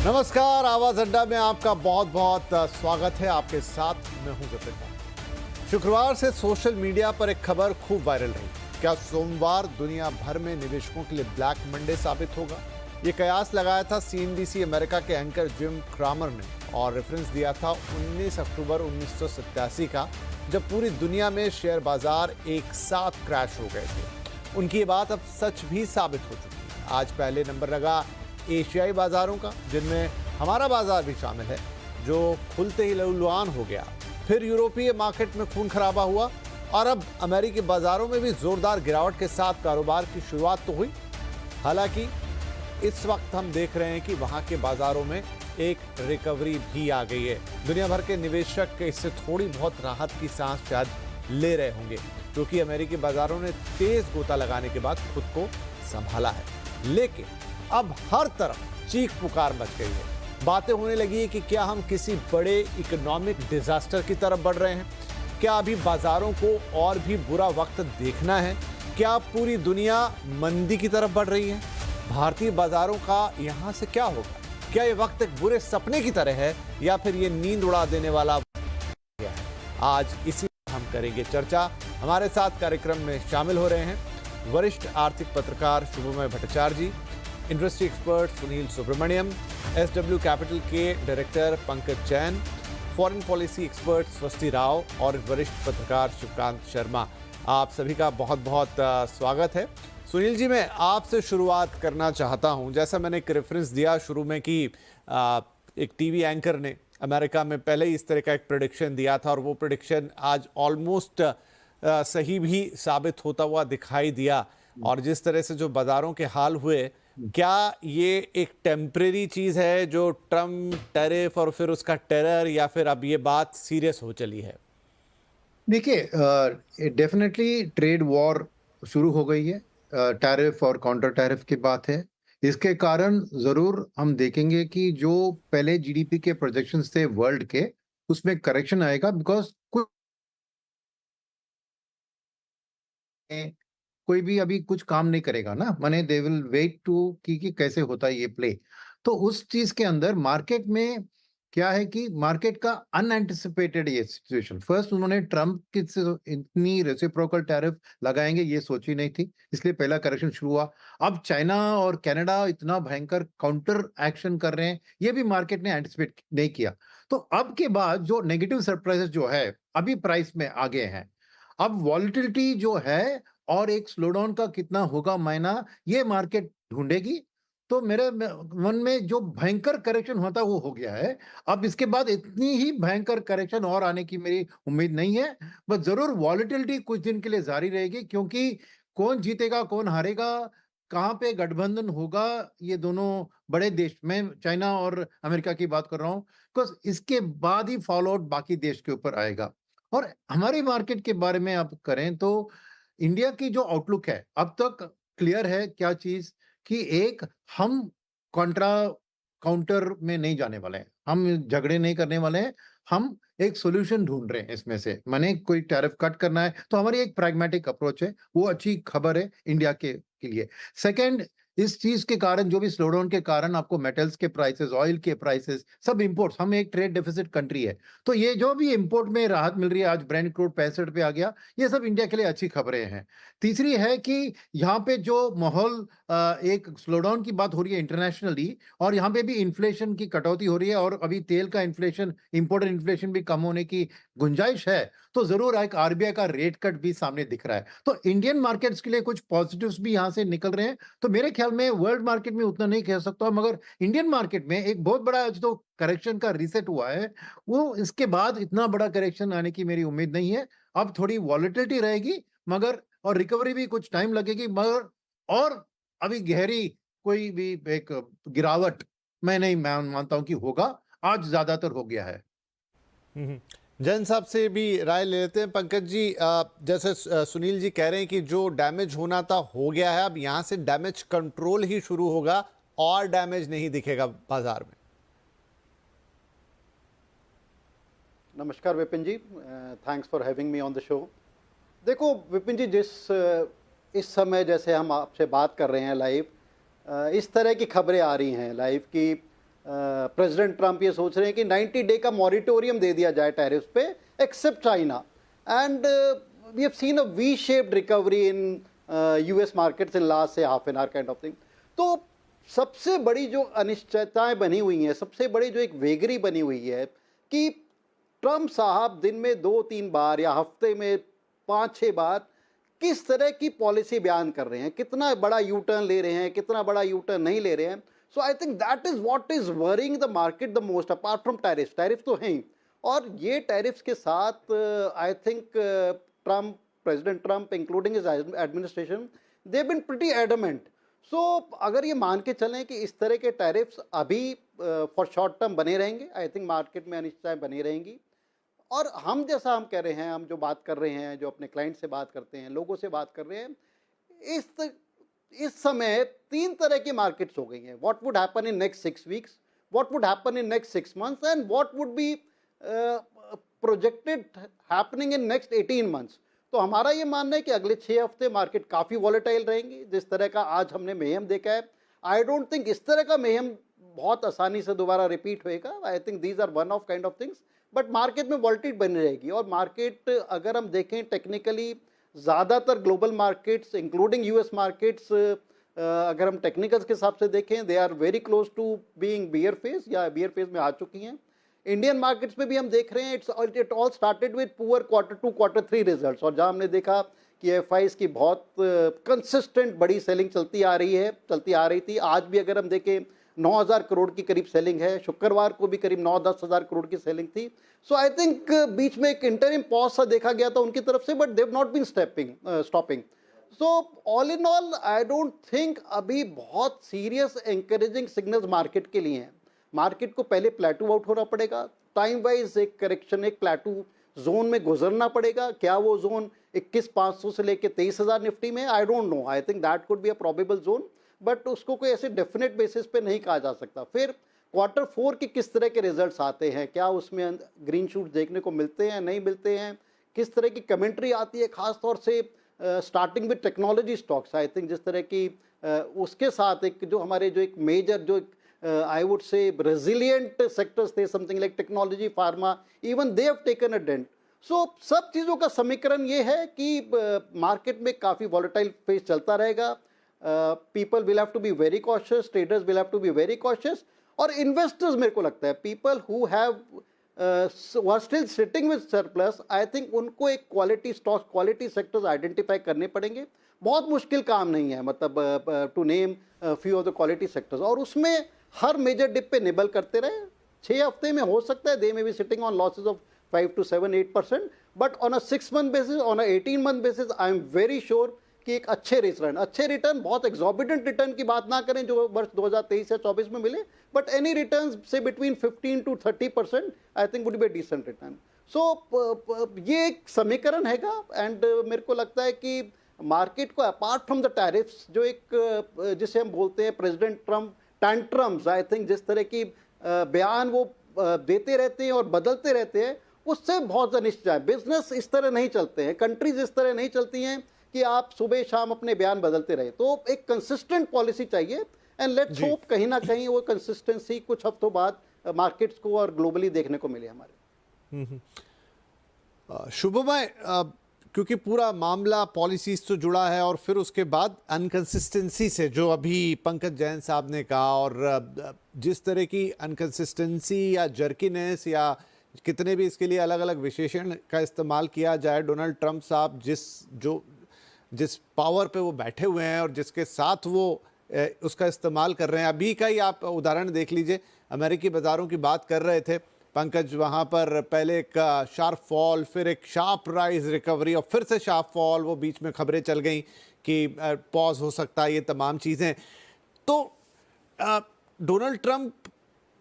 नमस्कार, आवाज अड्डा में आपका बहुत बहुत स्वागत है। आपके साथ मैं हूं विपिन। शुक्रवार से सोशल मीडिया पर एक खबर खूब वायरल रही। क्या सोमवार दुनिया भर में निवेशकों के लिए ब्लैक मंडे साबित होगा? ये कयास लगाया था सीएनबीसी अमेरिका के एंकर जिम क्रामर ने और रेफरेंस दिया था 19 अक्टूबर 1987 का, जब पूरी दुनिया में शेयर बाजार एक साथ क्रैश हो गए थे। उनकी ये बात अब सच भी साबित हो चुकी है। आज पहले नंबर लगा एशियाई बाजारों का, जिनमें हमारा बाजार भी शामिल है, जो खुलते ही लहूलुहान हो गया। फिर यूरोपीय मार्केट में खून खराबा हुआ और अब अमेरिकी बाजारों में भी जोरदार गिरावट के साथ कारोबार की शुरुआत तो हुई। हालांकि इस वक्त हम देख रहे हैं कि वहां के बाजारों में एक रिकवरी भी आ गई है। दुनिया भर के निवेशक इससे थोड़ी बहुत राहत की सांस शायद ले रहे होंगे, क्योंकि अमेरिकी बाजारों ने तेज गोता लगाने के बाद खुद को संभाला है। लेकिन अब हर तरफ चीख पुकार मच गई है। बातें होने लगी है कि क्या हम किसी बड़े इकोनॉमिक डिजास्टर की तरफ बढ़ रहे हैं? क्या अभी बाजारों को और भी बुरा वक्त देखना है? क्या पूरी दुनिया मंदी की तरफ बढ़ रही है? भारतीय बाजारों का यहां से क्या होगा? क्या ये वक्त एक बुरे सपने की तरह है या फिर ये नींद उड़ा देने वाला है? आज इसी पर हम करेंगे चर्चा। हमारे साथ कार्यक्रम में शामिल हो रहे हैं वरिष्ठ आर्थिक पत्रकार Shubhmay Bhattacharya ji, industry expert Sunil Subramaniam, SW capital के director Pankaj Jain, foreign policy expert Swasti Rao और वरिष्ठ पत्रकार शिवकांत शर्मा। आप सभी का बहुत बहुत स्वागत है। सुनील जी, मैं आपसे शुरुआत करना चाहता हूं। जैसा मैंने एक रेफरेंस दिया शुरू में कि एक टीवी एंकर ने अमेरिका में पहले ही इस तरह का एक प्रेडिक्शन दिया था और वो प्रेडिक्शन आज ऑलमोस्ट सही भी साबित होता हुआ दिखाई दिया। और जिस तरह से जो बाजारों के हाल हुए, क्या ये एक टेम्परेरी चीज है जो ट्रम्प टैरिफ और फिर उसका टेरर, या फिर अब ये बात सीरियस हो चली है? देखिए, डेफिनेटली ट्रेड वॉर शुरू हो गई है। टैरिफ और काउंटर टैरिफ की बात है। इसके कारण जरूर हम देखेंगे कि जो पहले जीडीपी के प्रोजेक्शंस थे वर्ल्ड के, उसमें करेक्शन आएगा। बिकॉज कोई भी अभी कुछ काम नहीं करेगा ना, माने दे विल वेट टू कि कैसे होता है ये प्ले। तो उस चीज के अंदर मार्केट में क्या है कि मार्केट का अनएंटिसिपेटेड ये सिचुएशन, फर्स्ट उन्होंने ट्रम्प की इतनी रेसिप्रोकल टैरिफ लगाएंगे ये सोची नहीं थी, इसलिए पहला करेक्शन शुरू हुआ। अब चाइना और कनाडा इतना भयंकर काउंटर एक्शन कर रहे हैं, ये भी मार्केट ने एंटिसिपेट नहीं किया। तो अब के बाद जो नेगेटिव सरप्राइजेस जो है अभी प्राइस में आ गए हैं। अब वॉलिटिलिटी जो है और एक स्लोडाउन का कितना होगा मायना, ये मार्केट ढूंढेगी। तो मेरे मन में जो भयंकर करेक्शन होता वो हो गया है। अब इसके बाद इतनी ही भयंकर करेक्शन और आने की मेरी उम्मीद नहीं है। बस जरूर वॉलिटिलिटी कुछ दिन के लिए जारी रहेगी, क्योंकि कौन जीतेगा कौन हारेगा, कहाँ पे गठबंधन होगा, ये दोनों बड़े देश, मैं चाइना और अमेरिका की बात कर रहा हूँ, बिकॉज इसके बाद ही फॉलो आउट बाकी देश के ऊपर आएगा। और हमारी मार्केट के बारे में आप करें तो इंडिया की जो आउटलुक है अब तक क्लियर है। क्या चीज कि एक, हम कॉन्ट्रा काउंटर में नहीं जाने वाले हैं, हम झगड़े नहीं करने वाले हैं। हम एक सॉल्यूशन ढूंढ रहे हैं इसमें से, माने कोई टैरिफ कट करना है तो हमारी एक प्रैग्मेटिक अप्रोच है, वो अच्छी खबर है इंडिया के लिए। सेकंड, इस चीज के कारण जो भी स्लोडाउन के कारण आपको मेटल्स के प्राइसेस, ऑयल के प्राइसेस, सब इंपोर्ट्स, हम एक ट्रेड डेफिसिट कंट्री है, तो ये जो भी इंपोर्ट में राहत मिल रही है, आज ब्रेंट क्रूड 65 पे आ गया, ये सब इंडिया के लिए अच्छी खबरें हैं। तीसरी है कि यहाँ पे जो माहौल, एक स्लोडाउन की बात हो रही है इंटरनेशनली, और यहाँ पे भी इन्फ्लेशन की कटौती हो रही है, और अभी तेल का इन्फ्लेशन, इंपोर्टेड इन्फ्लेशन भी कम होने की गुंजाइश है, तो जरूर एक आरबीआई का रेट कट भी सामने दिख रहा है। तो इंडियन मार्केट्स के लिए कुछ पॉजिटिव्स भी यहाँ से निकल रहे हैं। तो मेरे ख्याल में वर्ल्ड मार्केट में उतना नहीं कह सकता, मगर इंडियन मार्केट में एक बहुत बड़ा जो करेक्शन का रीसेट हुआ है, वो इसके बाद इतना बड़ा करेक्शन आने की मेरी उम्मीद नहीं है। अब थोड़ी वॉलेटिलिटी रहेगी, मगर और रिकवरी भी कुछ टाइम लगेगी, मगर और अभी गहरी कोई भी एक गिरावट मैं नहीं मानता हूं कि होगा। आज ज्यादातर हो गया है। जैन साहब से भी राय ले लेते हैं। पंकज जी, जैसे सुनील जी कह रहे हैं कि जो डैमेज होना था हो गया है, अब यहां से डैमेज कंट्रोल ही शुरू होगा और डैमेज नहीं दिखेगा बाजार में। नमस्कार Vipin ji, thanks for having me on the show. देखो विपिन जी, इस समय जैसे हम आपसे बात कर रहे हैं लाइव, इस तरह की खबरें आ रही हैं लाइव कि प्रेसिडेंट ट्रंप ये सोच रहे हैं कि 90 डे का मॉरिटोरियम दे दिया जाए टैरिफ्स पे except China, and we have seen a V shaped recovery in US markets in last say half an hour kind of thing. तो सबसे बड़ी जो अनिश्चितताएं बनी हुई हैं, सबसे बड़ी जो एक वेगरी बनी हुई है कि ट्रंप साहब दिन में 2-3 बार या हफ्ते में 5-6 बार किस तरह की पॉलिसी बयान कर रहे हैं, कितना बड़ा यू टर्न ले रहे हैं, कितना बड़ा यू टर्न नहीं ले रहे हैं। So I think that is what is worrying the market the most, apart from tariff. Tariff तो हैं ही, और ये टैरिफ्स के साथ I think Trump, President Trump including his administration, they have been pretty adamant. So अगर ये मान के चलें कि इस तरह के टैरिफ्स अभी फॉर शॉर्ट टर्म बने रहेंगे, आई थिंक मार्केट में अनिश्चितताएं बनी रहेंगी। और हम जैसा हम कह रहे हैं, हम जो बात कर रहे हैं, जो अपने क्लाइंट से बात करते हैं, लोगों से बात कर रहे हैं, इस समय 3 तरह की मार्केट्स हो गई हैं। What would happen in next 6 weeks, what would happen in next 6 months, and what would be projected happening in next 18 months. तो हमारा ये मानना है कि अगले 6 हफ्ते मार्केट काफ़ी वॉलेटाइल रहेंगी। जिस तरह का आज हमने मेहम देखा है, आई डोंट थिंक इस तरह का मेहम बहुत आसानी से दोबारा रिपीट होएगा। I think these are one of kind of things, but market में वॉलेटिलिटी बनी रहेगी। और मार्केट अगर हम देखें टेक्निकली, ज़्यादातर global markets including US markets, अगर हम टेक्निकल्स के हिसाब से देखें, they are very close to being bear phase या बियर फेज में आ चुकी हैं। इंडियन मार्केट्स में भी हम देख रहे हैं, it all started with poor Q2 Q3 results, और जहां हमने देखा कि एफआईज की बहुत कंसिस्टेंट बड़ी सेलिंग चलती आ रही थी। आज भी अगर हम देखें 9,000 करोड़ की करीब सेलिंग है, शुक्रवार को भी करीब 9-10 हज़ार करोड़ की सेलिंग थी। सो आई थिंक बीच में एक इंटरिम पॉज सा देखा गया था उनकी तरफ से, but they have not been stopping. So all in all I don't think अभी बहुत सीरियस एनकरेजिंग सिग्नल्स मार्केट के लिए हैं। मार्केट को पहले प्लेटू आउट होना पड़ेगा, टाइम वाइज एक करेक्शन, एक प्लेटू जोन में गुजरना पड़ेगा। क्या वो जोन 21,500 से लेके 23,000 निफ्टी में, I don't know. I think that could be a probable zone, but उसको कोई ऐसे डेफिनेट बेसिस पे नहीं कहा जा सकता। फिर Q4 के किस तरह के रिजल्ट्स आते हैं, क्या उसमें ग्रीन शूट्स देखने को मिलते हैं, नहीं मिलते हैं, किस तरह की कमेंट्री आती है, खासतौर से starting with technology stocks. I think जिस तरह की उसके साथ एक जो हमारे जो एक मेजर जो I would say resilient sectors थे, something like technology, pharma, even they have taken a dent. So सब चीज़ों का समीकरण ये है कि मार्केट में काफ़ी वॉलेटाइल फेज चलता रहेगा। People will have to be very cautious, traders will have to be very cautious, और इन्वेस्टर्स, मेरे को लगता है people who have are still sitting with surplus, I think उनको एक quality stocks, quality sectors identify करने पड़ेंगे। बहुत मुश्किल काम नहीं है, मतलब to name few of the quality sectors, और उसमें हर मेजर डिप पे निबल करते रहे। 6 हफ्ते में हो सकता है they may be sitting on losses of 5 to 7-8%, but on a 6 month basis, on a 18 month basis, I am very sure कि एक अच्छे रिटर्न, बहुत एक्सॉर्बिटेंट रिटर्न की बात ना करें जो वर्ष 2023 या 24 में मिले, but any return say between 15 to 30% I think would be a decent return. So ये एक समीकरण हैगा, एंड मेरे को लगता है कि मार्केट को अपार्ट फ्रॉम द टैरिफ्स, जो एक जिसे हम बोलते हैं president Trump tantrums, I think जिस तरह की बयान वो देते रहते हैं और बदलते रहते हैं, उससे बहुत अनिश्चित है। बिजनेस इस तरह नहीं चलते हैं, कंट्रीज इस तरह नहीं चलती हैं कि आप सुबह शाम अपने बयान बदलते रहे। तो एक कंसिस्टेंट पॉलिसी चाहिए, एंड लेट्स होप कहीं ना कहीं वो कंसिस्टेंसी कुछ हफ्तों बाद मार्केट्स को और ग्लोबली देखने को मिले हमारे। शुभमय, क्योंकि पूरा मामला पॉलिसीज से जुड़ा है और फिर उसके बाद अनकंसिस्टेंसी से, जो अभी पंकज जैन साहब ने कहा, और जिस तरह की अनकंसिस्टेंसी या जर्कीनेस या कितने भी इसके लिए अलग अलग विशेषण का इस्तेमाल किया जाए, डोनाल्ड ट्रंप साहब जिस पावर पे वो बैठे हुए हैं और जिसके साथ वो उसका इस्तेमाल कर रहे हैं। अभी का ही आप उदाहरण देख लीजिए, अमेरिकी बाज़ारों की बात कर रहे थे पंकज, वहाँ पर पहले एक शार्प फॉल, फिर एक शार्प राइज, रिकवरी, और फिर से शार्प फॉल, वो बीच में खबरें चल गई कि पॉज हो सकता है, ये तमाम चीज़ें। तो डोनाल्ड ट्रंप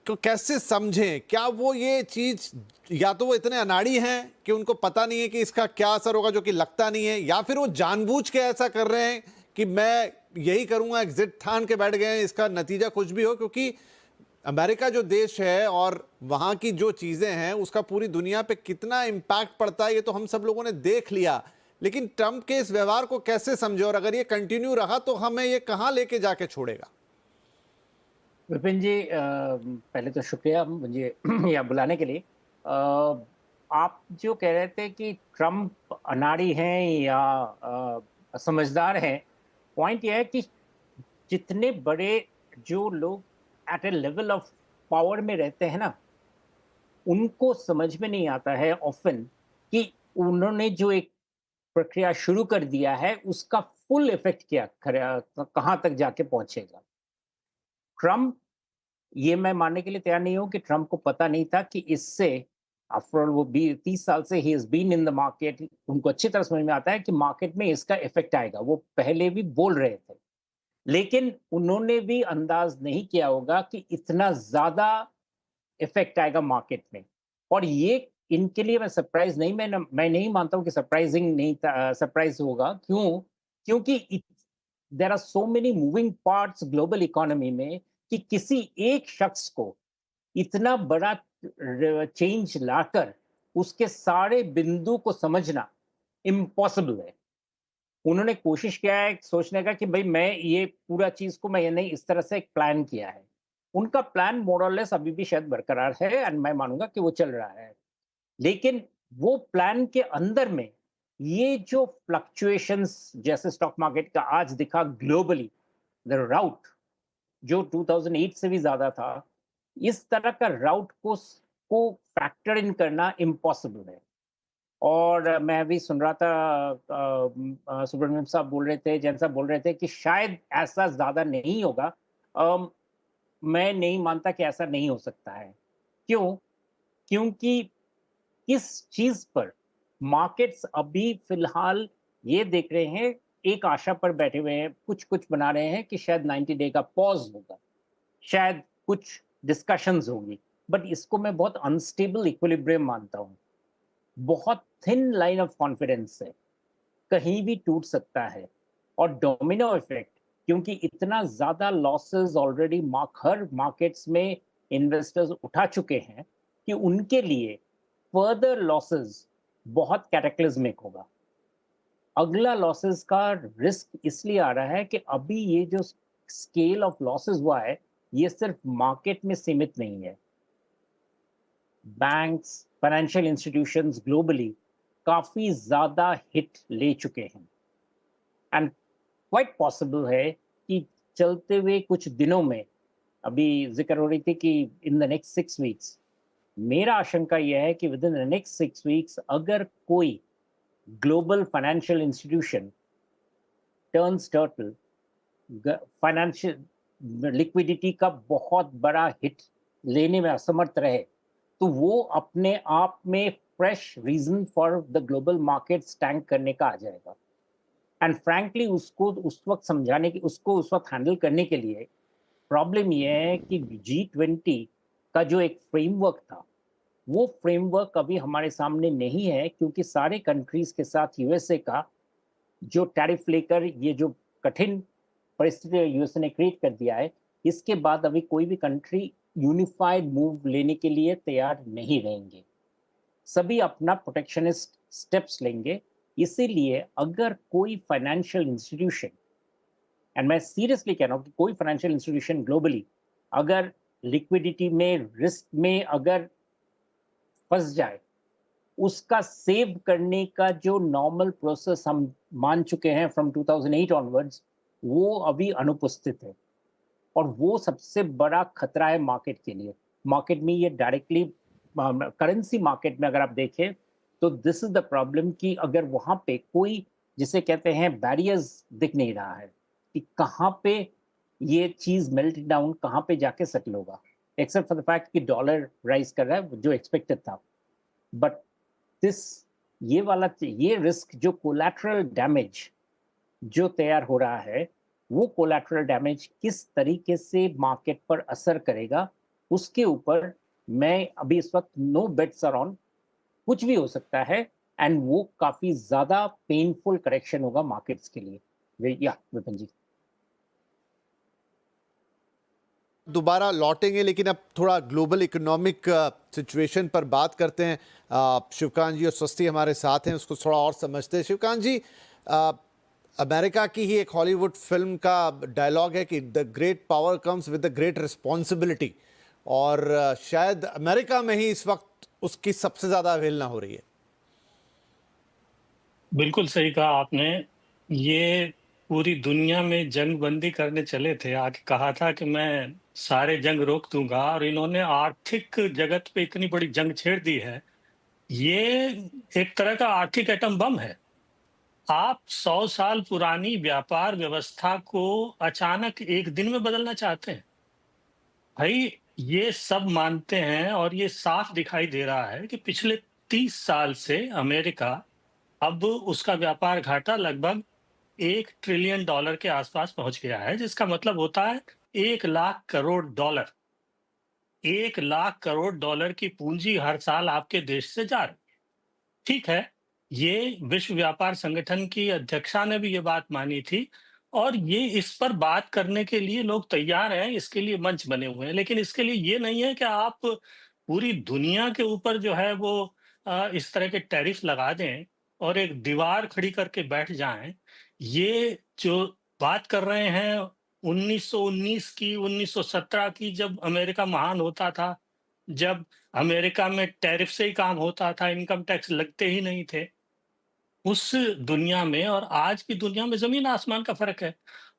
को कैसे समझें? क्या वो ये चीज़, या तो वो इतने अनाड़ी हैं कि उनको पता नहीं है कि इसका क्या असर होगा, जो कि लगता नहीं है, या फिर वो जानबूझ के ऐसा कर रहे हैं कि मैं यही करूँगा, एग्जिट ठान के बैठ गए हैं, इसका नतीजा कुछ भी हो। क्योंकि अमेरिका जो देश है और वहाँ की जो चीज़ें हैं, उसका पूरी दुनिया पे कितना इम्पैक्ट पड़ता है, ये तो हम सब लोगों ने देख लिया। लेकिन ट्रंप के इस व्यवहार को कैसे समझे, और अगर ये कंटिन्यू रहा तो हमें ये कहाँ लेके जाके छोड़ेगा? विपिन जी, पहले तो शुक्रिया मुझे यहाँ बुलाने के लिए। आप जो कह रहे थे कि ट्रम्प अनाड़ी हैं या समझदार हैं, पॉइंट ये है कि जितने बड़े जो लोग at a level of power में रहते हैं ना, उनको समझ में नहीं आता है ऑफन कि उन्होंने जो एक प्रक्रिया शुरू कर दिया है उसका फुल इफेक्ट क्या कहाँ तक जाके पहुंचेगा। ट्रम्प, ये मैं मानने के लिए तैयार नहीं हूं कि ट्रम्प को पता नहीं था कि इससे, आफ्टर ऑल वो 30 साल से ही is been in the market, उनको अच्छी तरह समझ में आता है कि मार्केट में इसका इफेक्ट आएगा। वो पहले भी बोल रहे थे, लेकिन उन्होंने भी अंदाज नहीं किया होगा कि इतना ज्यादा इफेक्ट आएगा मार्केट में। और ये इनके लिए मैं सरप्राइज नहीं, मैं नहीं मानता हूं कि सरप्राइजिंग नहीं था, सरप्राइज होगा। क्यों? क्योंकि there are so many moving parts global economy में कि किसी एक शख्स को इतना बड़ा चेंज लाकर उसके सारे बिंदु को समझना इम्पॉसिबल है। उन्होंने कोशिश किया है सोचने का कि भाई मैं ये पूरा चीज को मैं नहीं इस तरह से एक प्लान किया है। उनका प्लान मोर और लेस अभी भी शायद बरकरार है एंड मैं मानूंगा कि वो चल रहा है। लेकिन वो प्लान के अंदर में ये जो फ्लक्चुएशंस जैसे स्टॉक मार्केट का आज दिखा ग्लोबली, द राउट जो 2008 से भी ज्यादा था, इस तरह का राउट को फैक्टर इन करना इम्पॉसिबल है। और मैं अभी सुन रहा था, सुब्रमण्यम साहब बोल रहे थे, जैन साहब बोल रहे थे कि शायद ऐसा ज्यादा नहीं होगा। अम, मैं नहीं मानता कि ऐसा नहीं हो सकता है। क्यों? क्योंकि किस चीज पर मार्केट्स अभी फिलहाल ये देख रहे हैं, एक आशा पर बैठे हुए हैं, कुछ कुछ बना रहे हैं कि शायद 90 डे का पॉज होगा, शायद कुछ डिस्कशंस होगी, बट इसको मैं बहुत अनस्टेबल इक्विलिब्रियम मानता हूँ। बहुत थिन लाइन ऑफ कॉन्फिडेंस है, कहीं भी टूट सकता है। और डोमिनो इफेक्ट, क्योंकि इतना ज्यादा लॉसेस ऑलरेडी हर मार्केट्स में इन्वेस्टर्स उठा चुके हैं कि उनके लिए फर्दर लॉसेस बहुत कैटेक्लिज्मिक होगा। अगला लॉसेस का रिस्क इसलिए आ रहा है कि अभी ये जो स्केल ऑफ लॉसेस हुआ है, ये सिर्फ मार्केट में सीमित नहीं है। बैंक्स, फाइनेंशियल इंस्टीट्यूशंस ग्लोबली काफी ज्यादा हिट ले चुके हैं एंड क्वाइट पॉसिबल है कि चलते हुए कुछ दिनों में, अभी जिक्र हो रही थी कि इन द नेक्स्ट 6 वीक्स, मेरा आशंका यह है कि with in the next 6 weeks अगर कोई global financial institution turns turtle, financial liquidity का बहुत बड़ा हिट लेने में असमर्थ रहे, तो वो अपने आप में fresh reason for the global markets tank करने का आ जाएगा। एंड फ्रैंकली उसको उस वक्त समझाने की, उसको उस वक्त हैंडल करने के लिए प्रॉब्लम यह है कि G20 का जो एक फ्रेमवर्क था, वो फ्रेमवर्क अभी हमारे सामने नहीं है, क्योंकि सारे कंट्रीज के साथ यूएसए का जो टैरिफ लेकर ये जो कठिन परिस्थिति यूएसए ने क्रिएट कर दिया है, इसके बाद अभी कोई भी कंट्री यूनिफाइड मूव लेने के लिए तैयार नहीं रहेंगे, सभी अपना प्रोटेक्शनिस्ट स्टेप्स लेंगे। इसीलिए अगर कोई फाइनेंशियल इंस्टीट्यूशन, एंड मैं सीरियसली कह रहा हूं कि कोई फाइनेंशियल इंस्टीट्यूशन ग्लोबली अगर लिक्विडिटी में रिस्क में अगर फंस जाए, उसका सेव करने का जो नॉर्मल प्रोसेस हम मान चुके हैं फ्रॉम 2008 ऑनवर्ड्स, वो अभी अनुपस्थित है। और वो सबसे बड़ा खतरा है मार्केट के लिए। मार्केट में ये डायरेक्टली, करेंसी मार्केट में अगर आप देखें तो दिस इज द प्रॉब्लम कि अगर वहां पे कोई, जिसे कहते हैं बैरियर्स, दिख नहीं रहा है कि कहाँ पे ये चीज मेल्ट डाउन, कहाँ पे जाके सेटल होगा, एक्सेप्ट फॉर द फैक्ट कि डॉलर राइज कर रहा है जो एक्सपेक्टेड था। बट ये रिस्क, जो कोलैटरल डैमेज जो तैयार हो रहा है, वो कोलैटरल डैमेज किस तरीके से मार्केट पर असर करेगा, उसके ऊपर मैं अभी इस वक्त नो बेट्स आर ऑन, कुछ भी हो सकता है। एंड वो काफी ज्यादा पेनफुल करेक्शन होगा मार्केट्स के लिए। या विपिन जी, दोबारा लौटेंगे, लेकिन अब थोड़ा ग्लोबल इकोनॉमिक सिचुएशन पर बात करते हैं। शिवकांत जी और स्वस्ति हमारे साथ हैं, उसको थोड़ा और समझते हैं। शिवकांत जी, अमेरिका की ही एक हॉलीवुड फिल्म का डायलॉग है कि the great power comes with the great responsibility, और शायद अमेरिका में ही इस वक्त उसकी सबसे ज्यादा अवहेलना हो रही है। बिल्कुल सही कहा आपने। ये पूरी दुनिया में जंग बंदी करने चले थे, आके कहा था कि मैं सारे जंग रोक दूंगा, और इन्होंने आर्थिक जगत पे इतनी बड़ी जंग छेड़ दी है। ये एक तरह का आर्थिक एटम बम है। आप 100 साल पुरानी व्यापार व्यवस्था को अचानक एक दिन में बदलना चाहते हैं। भाई, ये सब मानते हैं और ये साफ दिखाई दे रहा है कि पिछले 30 साल से अमेरिका, अब उसका व्यापार घाटा लगभग $1 ट्रिलियन के आसपास पहुंच गया है, जिसका मतलब होता है 1 लाख करोड़ डॉलर। 1 लाख करोड़ डॉलर की पूंजी हर साल आपके देश से जा रही है। ठीक है, ये विश्व व्यापार संगठन की अध्यक्षा ने भी ये बात मानी थी, और ये इस पर बात करने के लिए लोग तैयार हैं, इसके लिए मंच बने हुए हैं। लेकिन इसके लिए ये नहीं है कि आप पूरी दुनिया के ऊपर जो है वो इस तरह के टैरिफ लगा दें और एक दीवार खड़ी करके बैठ जाएं। ये जो बात कर रहे हैं 1919 की, 1917 की, जब अमेरिका महान होता था, जब अमेरिका में टैरिफ से ही काम होता था, इनकम टैक्स लगते ही नहीं थे। उस दुनिया में और आज की दुनिया में ज़मीन आसमान का फ़र्क है।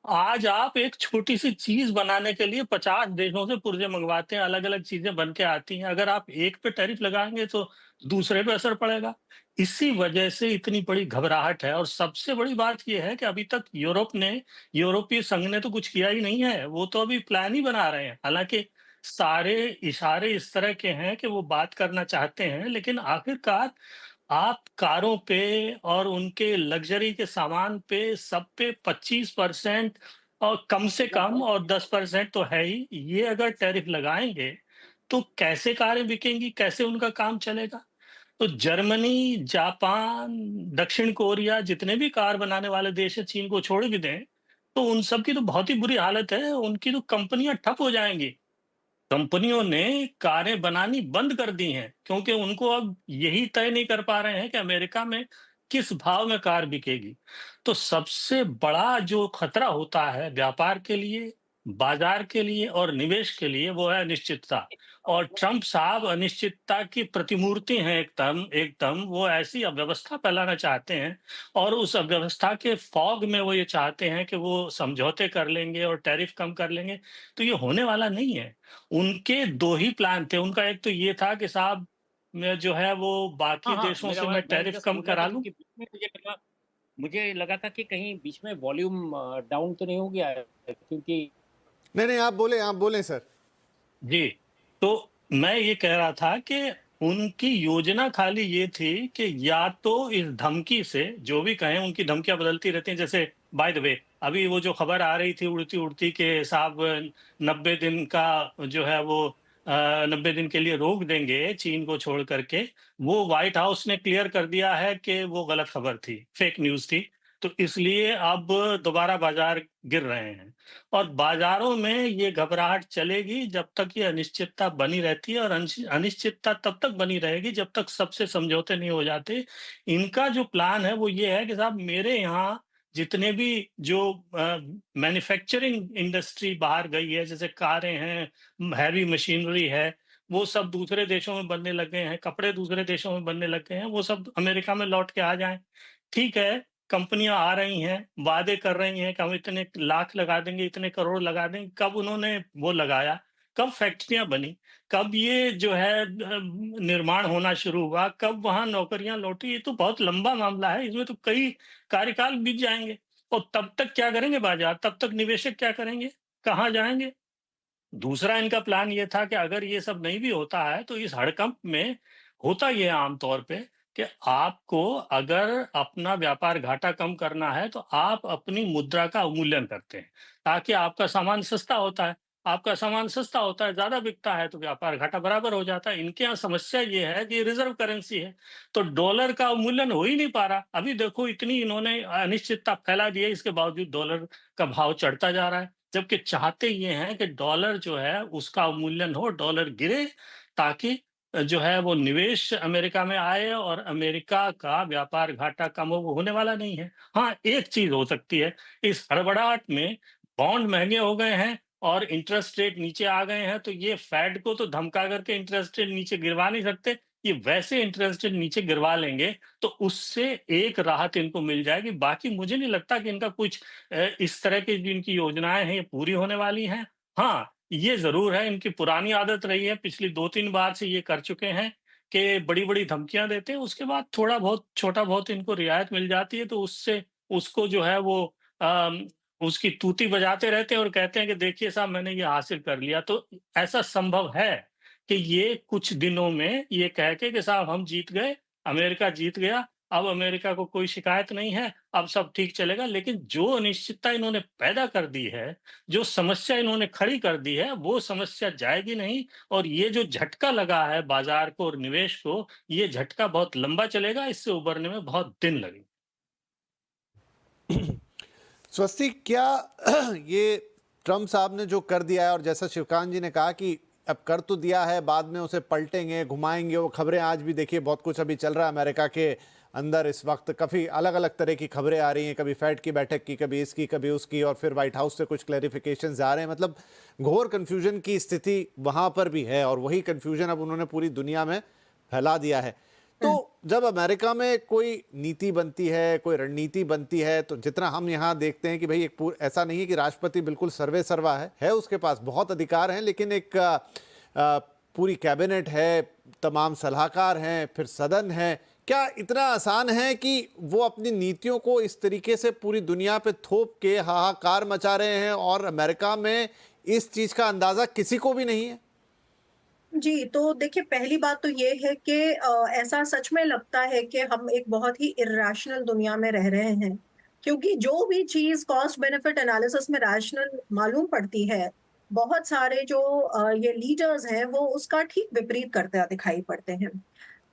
आज आप एक छोटी-सी चीज़ बनाने के लिए 50 देशों से पुर्जे मंगवाते हैं, अलग-अलग चीज़ें बन के आती हैं। अगर आप एक पे टैरिफ लगाएँगे तो दूसरे पे असर पड़ेगा। इसी वजह से इतनी बड़ी घबराहट है, और सबसे बड़ी बात ये है कि अभी तक यूरोपीय संघ ने तो कुछ किया ही नहीं है, वो तो अभी प्लान ही बना रहे हैं। हालाँकि सारे इशारे इस तरह के हैं कि वो बात करना चाहते हैं, लेकिन आखिरकार आप कारों पे और उनके लग्ज़री के सामान पे, सब पे 25% और कम से कम, और 10% तो है ही, ये अगर टैरिफ लगाएँगे, तो कैसे कारें बिकेंगी? कैसे उनका काम चलेगा? तो जर्मनी, जापान, दक्षिण कोरिया, जितने भी कार बनाने वाले देश हैं, चीन को छोड़ भी दें, तो उन सब की तो बहुत ही बुरी हालत है, उनकी तो कंपनियाँ ठप हो जाएँगी। कंपनियों ने कारें बनानी बंद कर दी हैं, क्योंकि उनको अब यही तय नहीं कर पा रहे हैं कि अमेरिका में किस भाव में कार बिकेगी। तो सबसे बड़ा जो खतरा होता है व्यापार के लिए, बाजार के लिए और निवेश के लिए, वो है अनिश्चितता। और ट्रंप साहब अनिश्चितता की प्रतिमूर्ति हैं एकदम एकदम। वो ऐसी अव्यवस्था फैलाना चाहते हैं, और उस अव्यवस्था के फॉग में वो ये चाहते हैं कि वो समझौते कर लेंगे और टैरिफ कम कर लेंगे। तो ये होने वाला नहीं है। उनके 2 ही प्लान थे। उनका एक तो ये था कि साहब, मैं जो है वो बाकी हाँ, हाँ, देशों मेरा से मैं मैंने टैरिफ जस्ट कम बोलना था, करा लूँ। क्योंकि बीच में मुझे लगा था कि कहीं बीच में वॉल्यूम डाउन तो नहीं हो गया है, क्योंकि नहीं, आप बोलें सर। जी, तो मैं ये कह रहा था कि उनकी योजना खाली ये थी कि या तो इस धमकी से, जो भी कहें, उनकी धमकियाँ बदलती रहती हैं। जैसे बाय द वे, अभी वो जो खबर आ रही थी उड़ती-उड़ती कि साहब 90 दिन का जो है वो 90 दिन के लिए रोक देंगे चीन को छोड़ करके, वो व्हाइट हाउस ने क्लियर कर दिया है कि वो गलत खबर थी, फेक न्यूज़ थी। तो इसलिए अब दोबारा बाज़ार गिर रहे हैं। और बाजारों में ये घबराहट चलेगी जब तक ये अनिश्चितता बनी रहती है, और अनिश्चितता तब तक बनी रहेगी जब तक सबसे समझौते नहीं हो जाते। इनका जो प्लान है वो ये है कि साहब, मेरे यहाँ जितने भी जो मैन्युफैक्चरिंग इंडस्ट्री बाहर गई है, जैसे कारें हैं, हैवी मशीनरी है, वो सब दूसरे देशों में बनने लग गए हैं, कपड़े दूसरे देशों में बनने लग गए हैं, वो सब अमेरिका में लौट के आ जाएँ। ठीक है, कंपनियाँ आ रही हैं, वादे कर रही हैं कि हम इतने लाख लगा देंगे, इतने करोड़ लगा देंगे। कब उन्होंने वो लगाया? कब फैक्ट्रियाँ बनी? कब ये जो है निर्माण होना शुरू हुआ? कब वहाँ नौकरियाँ लौटी? ये तो बहुत लंबा मामला है, इसमें तो कई कार्यकाल बीत जाएँगे। और तब तक क्या करेंगे बाज़ार? तब तक निवेशक क्या करेंगे? कहाँ जाएँगे? दूसरा इनका प्लान ये था कि अगर ये सब नहीं भी होता है, तो इस हड़कंप में होता ये है आम तौर पे कि आपको अगर अपना व्यापार घाटा कम करना है, तो आप अपनी मुद्रा का अवमूल्यन करते हैं, ताकि आपका सामान सस्ता होता है। आपका सामान सस्ता होता है, ज़्यादा बिकता है, तो व्यापार घाटा बराबर हो जाता है। इनके यहाँ समस्या ये है कि रिज़र्व करेंसी है, तो डॉलर का अवमूल्यन हो ही नहीं पा रहा। अभी देखो, इतनी इन्होंने अनिश्चितता फैला दी है, इसके बावजूद डॉलर का भाव चढ़ता जा रहा है। जबकि चाहते ये हैं कि डॉलर जो है उसका अवमूल्यन हो, डॉलर गिरे, ताकि जो है वो निवेश अमेरिका में आए और अमेरिका का व्यापार घाटा कम होने वाला नहीं है। हाँ, एक चीज़ हो सकती है, इस हड़बड़ाहट में बॉन्ड महँगे हो गए हैं और इंटरेस्ट रेट नीचे आ गए हैं, तो ये फेड को तो धमका करके इंटरेस्ट रेट नीचे गिरवा नहीं सकते। ये वैसे इंटरेस्ट रेट नीचे गिरवा लेंगे, तो उससे एक राहत इनको मिल जाएगी। बाकी मुझे नहीं लगता कि इनका कुछ इस तरह की जो इनकी योजनाएँ हैं, ये पूरी होने वाली हैं। हाँ, ये ज़रूर है, इनकी पुरानी आदत रही है, पिछली 2-3 बार से ये कर चुके हैं कि बड़ी-बड़ी धमकियाँ देते हैं, उसके बाद थोड़ा बहुत, छोटा बहुत इनको रियायत मिल जाती है, तो उससे उसको जो है वो अम, उसकी तूती बजाते रहते हैं और कहते हैं कि देखिए साहब मैंने ये हासिल कर लिया। तो ऐसा संभव है कि ये कुछ दिनों में ये कह के कि साहब हम जीत गए, अमेरिका जीत गया, अब अमेरिका को कोई शिकायत नहीं है, अब सब ठीक चलेगा। लेकिन जो अनिश्चितता इन्होंने पैदा कर दी है, जो समस्या इन्होंने खड़ी कर दी है, वो समस्या जाएगी नहीं और ये जो झटका लगा है बाज़ार को और निवेश को, ये झटका बहुत लंबा चलेगा, इससे उभरने में बहुत दिन लगेंगे। स्वस्ति, क्या ये ट्रम्प साहब ने जो कर दिया है, और जैसा शिवकांत जी ने कहा कि अब कर तो दिया है, बाद में उसे पलटेंगे, घुमाएंगे, वो खबरें आज भी देखिए बहुत कुछ अभी चल रहा है अमेरिका के अंदर इस वक्त, काफ़ी अलग अलग तरह की खबरें आ रही हैं, कभी फेड की बैठक की, कभी इसकी, कभी उसकी, और फिर व्हाइट हाउस से कुछ क्लैरिफिकेशंस आ रहे हैं। मतलब घोर कन्फ्यूजन की स्थिति वहाँ पर भी है, और वही कन्फ्यूजन अब उन्होंने पूरी दुनिया में फैला दिया है। तो जब अमेरिका में कोई नीति बनती है, कोई रणनीति बनती है, तो जितना हम यहाँ देखते हैं कि भाई एक ऐसा नहीं है कि राष्ट्रपति बिल्कुल सर्वे सर्वा है उसके पास बहुत अधिकार हैं, लेकिन एक पूरी कैबिनेट है, तमाम सलाहकार हैं, फिर सदन है। क्या इतना आसान है कि वो अपनी नीतियों को इस तरीके से पूरी दुनिया पे थोप के हाहाकार मचा रहे हैं और अमेरिका में इस चीज का अंदाजा किसी को भी नहीं है? जी, तो देखिए पहली बात तो ये है कि ऐसा सच में लगता है कि हम एक बहुत ही इर्रेशनल दुनिया में रह रहे हैं, क्योंकि जो भी चीज़ कॉस्ट बेनिफिट एनालिसिस में रैशनल मालूम पड़ती है, बहुत सारे जो ये लीडर्स हैं वो उसका ठीक विपरीत करते दिखाई पड़ते हैं।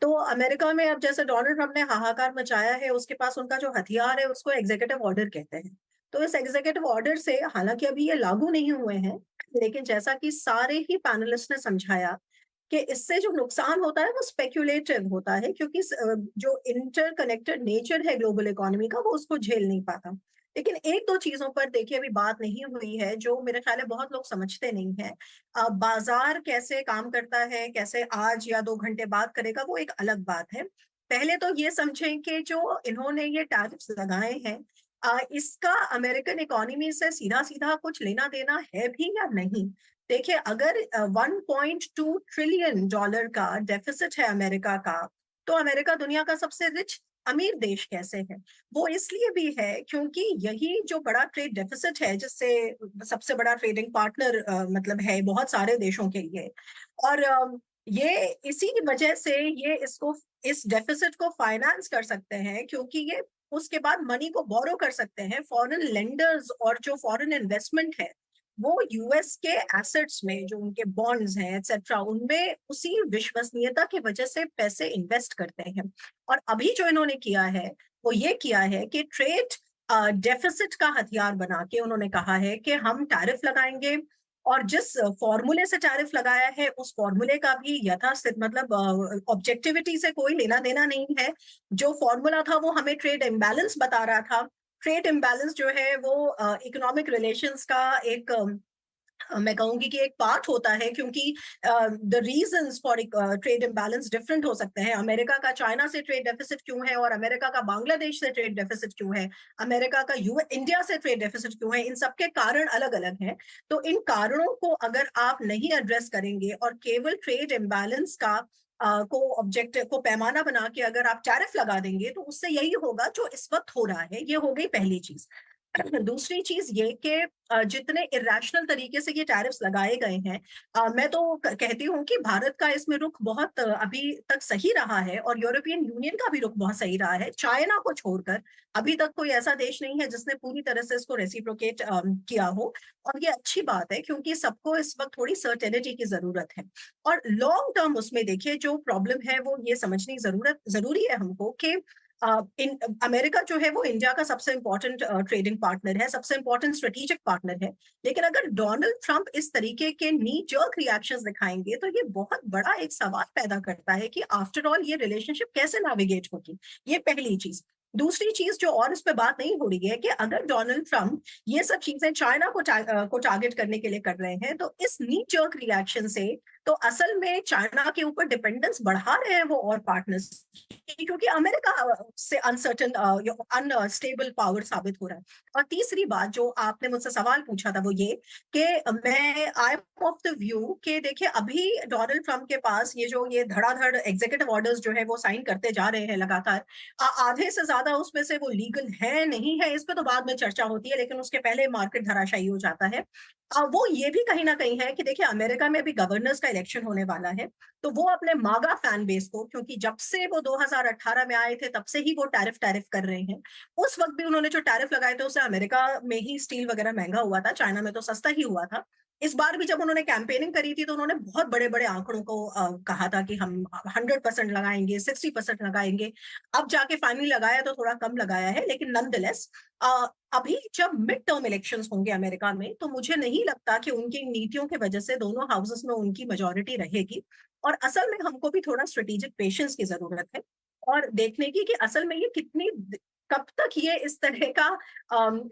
तो अमेरिका में अब जैसे डोनाल्ड ट्रम्प ने हाहाकार मचाया है, उसके पास उनका जो हथियार है उसको एग्जीक्यूटिव ऑर्डर कहते हैं। तो इस एग्जीक्यूटिव ऑर्डर से हालांकि अभी ये लागू नहीं हुए हैं, लेकिन जैसा कि सारे ही पैनलिस्ट ने समझाया कि इससे जो नुकसान होता है वो स्पेक्युलेटिव होता है, क्योंकि जो इंटरकनेक्टेड नेचर है ग्लोबल इकोनॉमी का वो उसको झेल नहीं पाता। लेकिन एक दो चीजों पर देखिए अभी बात नहीं हुई है जो मेरे ख्याल है बहुत लोग समझते नहीं है। बाजार कैसे काम करता है, कैसे आज या 2 घंटे बाद करेगा, वो एक अलग बात है। पहले तो ये समझें कि जो इन्होंने ये टैरिफ्स लगाए हैं, इसका अमेरिकन इकोनॉमी से सीधा सीधा कुछ लेना देना है भी या नहीं। देखिए अगर 1.2 ट्रिलियन डॉलर का डेफिसिट है अमेरिका का, तो अमेरिका दुनिया का सबसे रिच अमीर देश कैसे है? वो इसलिए भी है क्योंकि यही जो बड़ा ट्रेड डेफिसिट है, जिससे सबसे बड़ा ट्रेडिंग पार्टनर मतलब है बहुत सारे देशों के लिए, और ये इसी वजह से ये इसको इस डेफिसिट को फाइनेंस कर सकते हैं, क्योंकि ये उसके बाद मनी को बोरो कर सकते हैं फॉरेन लेंडर्स, और जो फॉरेन इन्वेस्टमेंट है वो यूएस के एसेट्स में, जो उनके बॉन्ड्स हैं एक्सेट्रा, उनमें उसी विश्वसनीयता की वजह से पैसे इन्वेस्ट करते हैं। और अभी जो इन्होंने किया है वो ये किया है कि ट्रेड डेफिसिट का हथियार बना के उन्होंने कहा है कि हम टैरिफ लगाएंगे, और जिस फॉर्मूले से टैरिफ लगाया है उस फॉर्मूले का भी यथास्थित मतलब ऑब्जेक्टिविटी से कोई लेना देना नहीं है। जो फॉर्मूला था वो हमें ट्रेड इम्बैलेंस बता रहा था। ट्रेड इम्बैलेंस जो है वो इकोनॉमिक रिलेशंस का एक मैं कहूंगी कि एक पार्ट होता है, क्योंकि the reasons for trade imbalance different हो सकते हैं। अमेरिका का चाइना से ट्रेड डेफिसिट क्यों है, और अमेरिका का बांग्लादेश से ट्रेड डेफिसिट क्यों है, अमेरिका का इंडिया से ट्रेड डेफिसिट क्यों है, इन सबके कारण अलग अलग हैं। तो इन कारणों को अगर आप नहीं एड्रेस करेंगे और केवल ट्रेड इम्बैलेंस का को ऑब्जेक्टिव को पैमाना बना के अगर आप टैरिफ लगा देंगे, तो उससे यही होगा जो इस वक्त हो रहा है। ये हो गई पहली चीज। दूसरी चीज ये कि जितने इरेशनल तरीके से ये टैरिफ्स लगाए गए हैं, मैं तो कहती हूँ कि भारत का इसमें रुख बहुत अभी तक सही रहा है, और यूरोपियन यूनियन का भी रुख बहुत सही रहा है। चाइना को छोड़कर अभी तक कोई ऐसा देश नहीं है जिसने पूरी तरह से इसको रेसिप्रोकेट किया हो, और ये अच्छी बात है क्योंकि सबको इस वक्त थोड़ी सर्टेनिटी की जरूरत है। और लॉन्ग टर्म उसमें देखिए जो प्रॉब्लम है वो ये समझनी जरूरी है हमको कि अमेरिका जो है वो इंडिया का सबसे इंपॉर्टेंट ट्रेडिंग पार्टनर है, सबसे इंपॉर्टेंट स्ट्रेटेजिक पार्टनर है। लेकिन अगर डोनाल्ड ट्रंप इस तरीके के नी जर्क रिएक्शंस दिखाएंगे तो ये बहुत बड़ा एक सवाल पैदा करता है कि आफ्टर ऑल ये रिलेशनशिप कैसे नेविगेट होगी। ये पहली चीज। दूसरी चीज जो और इस पे बात नहीं हो रही है कि अगर डोनाल्ड ट्रंप ये सब चीजें चाइना को टारगेट करने के लिए कर रहे हैं तो इस नी जर्क रिएक्शन से तो असल में चाइना के ऊपर डिपेंडेंस बढ़ा रहे हैं वो और पार्टनर्स, क्योंकि अमेरिका से अनसर्टन अनस्टेबल पावर साबित हो रहा है। और तीसरी बात जो आपने मुझसे सवाल पूछा था वो ये कि मैं I am of the view कि देखिए अभी डोनाल्ड ट्रंप के पास ये धड़ाधड़ एग्जीक्यूटिव ऑर्डर्स जो है वो साइन करते जा रहे हैं लगातार। आधे से ज्यादा उसमें से वो लीगल है नहीं है इस पे तो बाद में चर्चा होती है, लेकिन उसके पहले मार्केट धराशायी हो जाता है। वो ये भी कहीं ना कहीं है कि देखिए अमेरिका में भी गवर्नर्स का इलेक्शन होने वाला है, तो वो अपने मागा फैन बेस को, क्योंकि जब से वो 2018 में आए थे तब से ही वो टैरिफ कर रहे हैं। उस वक्त भी उन्होंने जो टैरिफ लगाए थे उससे अमेरिका में ही स्टील वगैरह महंगा हुआ था, चाइना में तो सस्ता ही हुआ था। इस बार भी जब उन्होंने कैंपेनिंग करी थी तो उन्होंने बहुत बड़े बड़े आंकड़ों को कहा था कि हम 100% लगाएंगे, 60% लगाएंगे। अब जाके फाइनली लगाया तो थोड़ा कम लगाया है, लेकिन नॉनदलेस अभी जब मिड टर्म इलेक्शंस होंगे अमेरिका में तो मुझे नहीं लगता कि उनकी नीतियों की वजह से दोनों हाउसेस में उनकी मेजोरिटी रहेगी। और असल में हमको भी थोड़ा स्ट्रेटेजिक पेशेंस की जरूरत है और देखने की कि असल में ये कब तक ये इस तरह का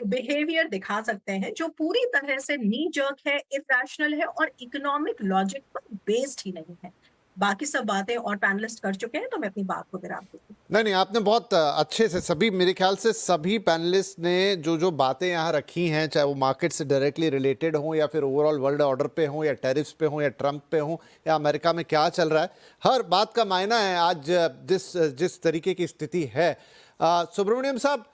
बिहेवियर दिखा सकते हैं जो पूरी तरह से नी जर्क है, इरैशनल है और इकोनॉमिक लॉजिक पर बेस्ड ही नहीं है। बाकी सब बातें और पैनलिस्ट कर चुके हैं तो मैं अपनी बात को विराम दूंगी। नहीं, आपने बहुत अच्छे से सभी, मेरे ख्याल से सभी पैनलिस्ट ने जो बातें यहाँ रखी हैं, चाहे वो मार्केट से डायरेक्टली रिलेटेड हों या फिर ओवरऑल वर्ल्ड ऑर्डर पे हों या टैरिफ्स पे हों या ट्रंप पे हों या अमेरिका में क्या चल रहा है, हर बात का मायना है आज जिस तरीके की स्थिति है। सुब्रमण्यम साहब,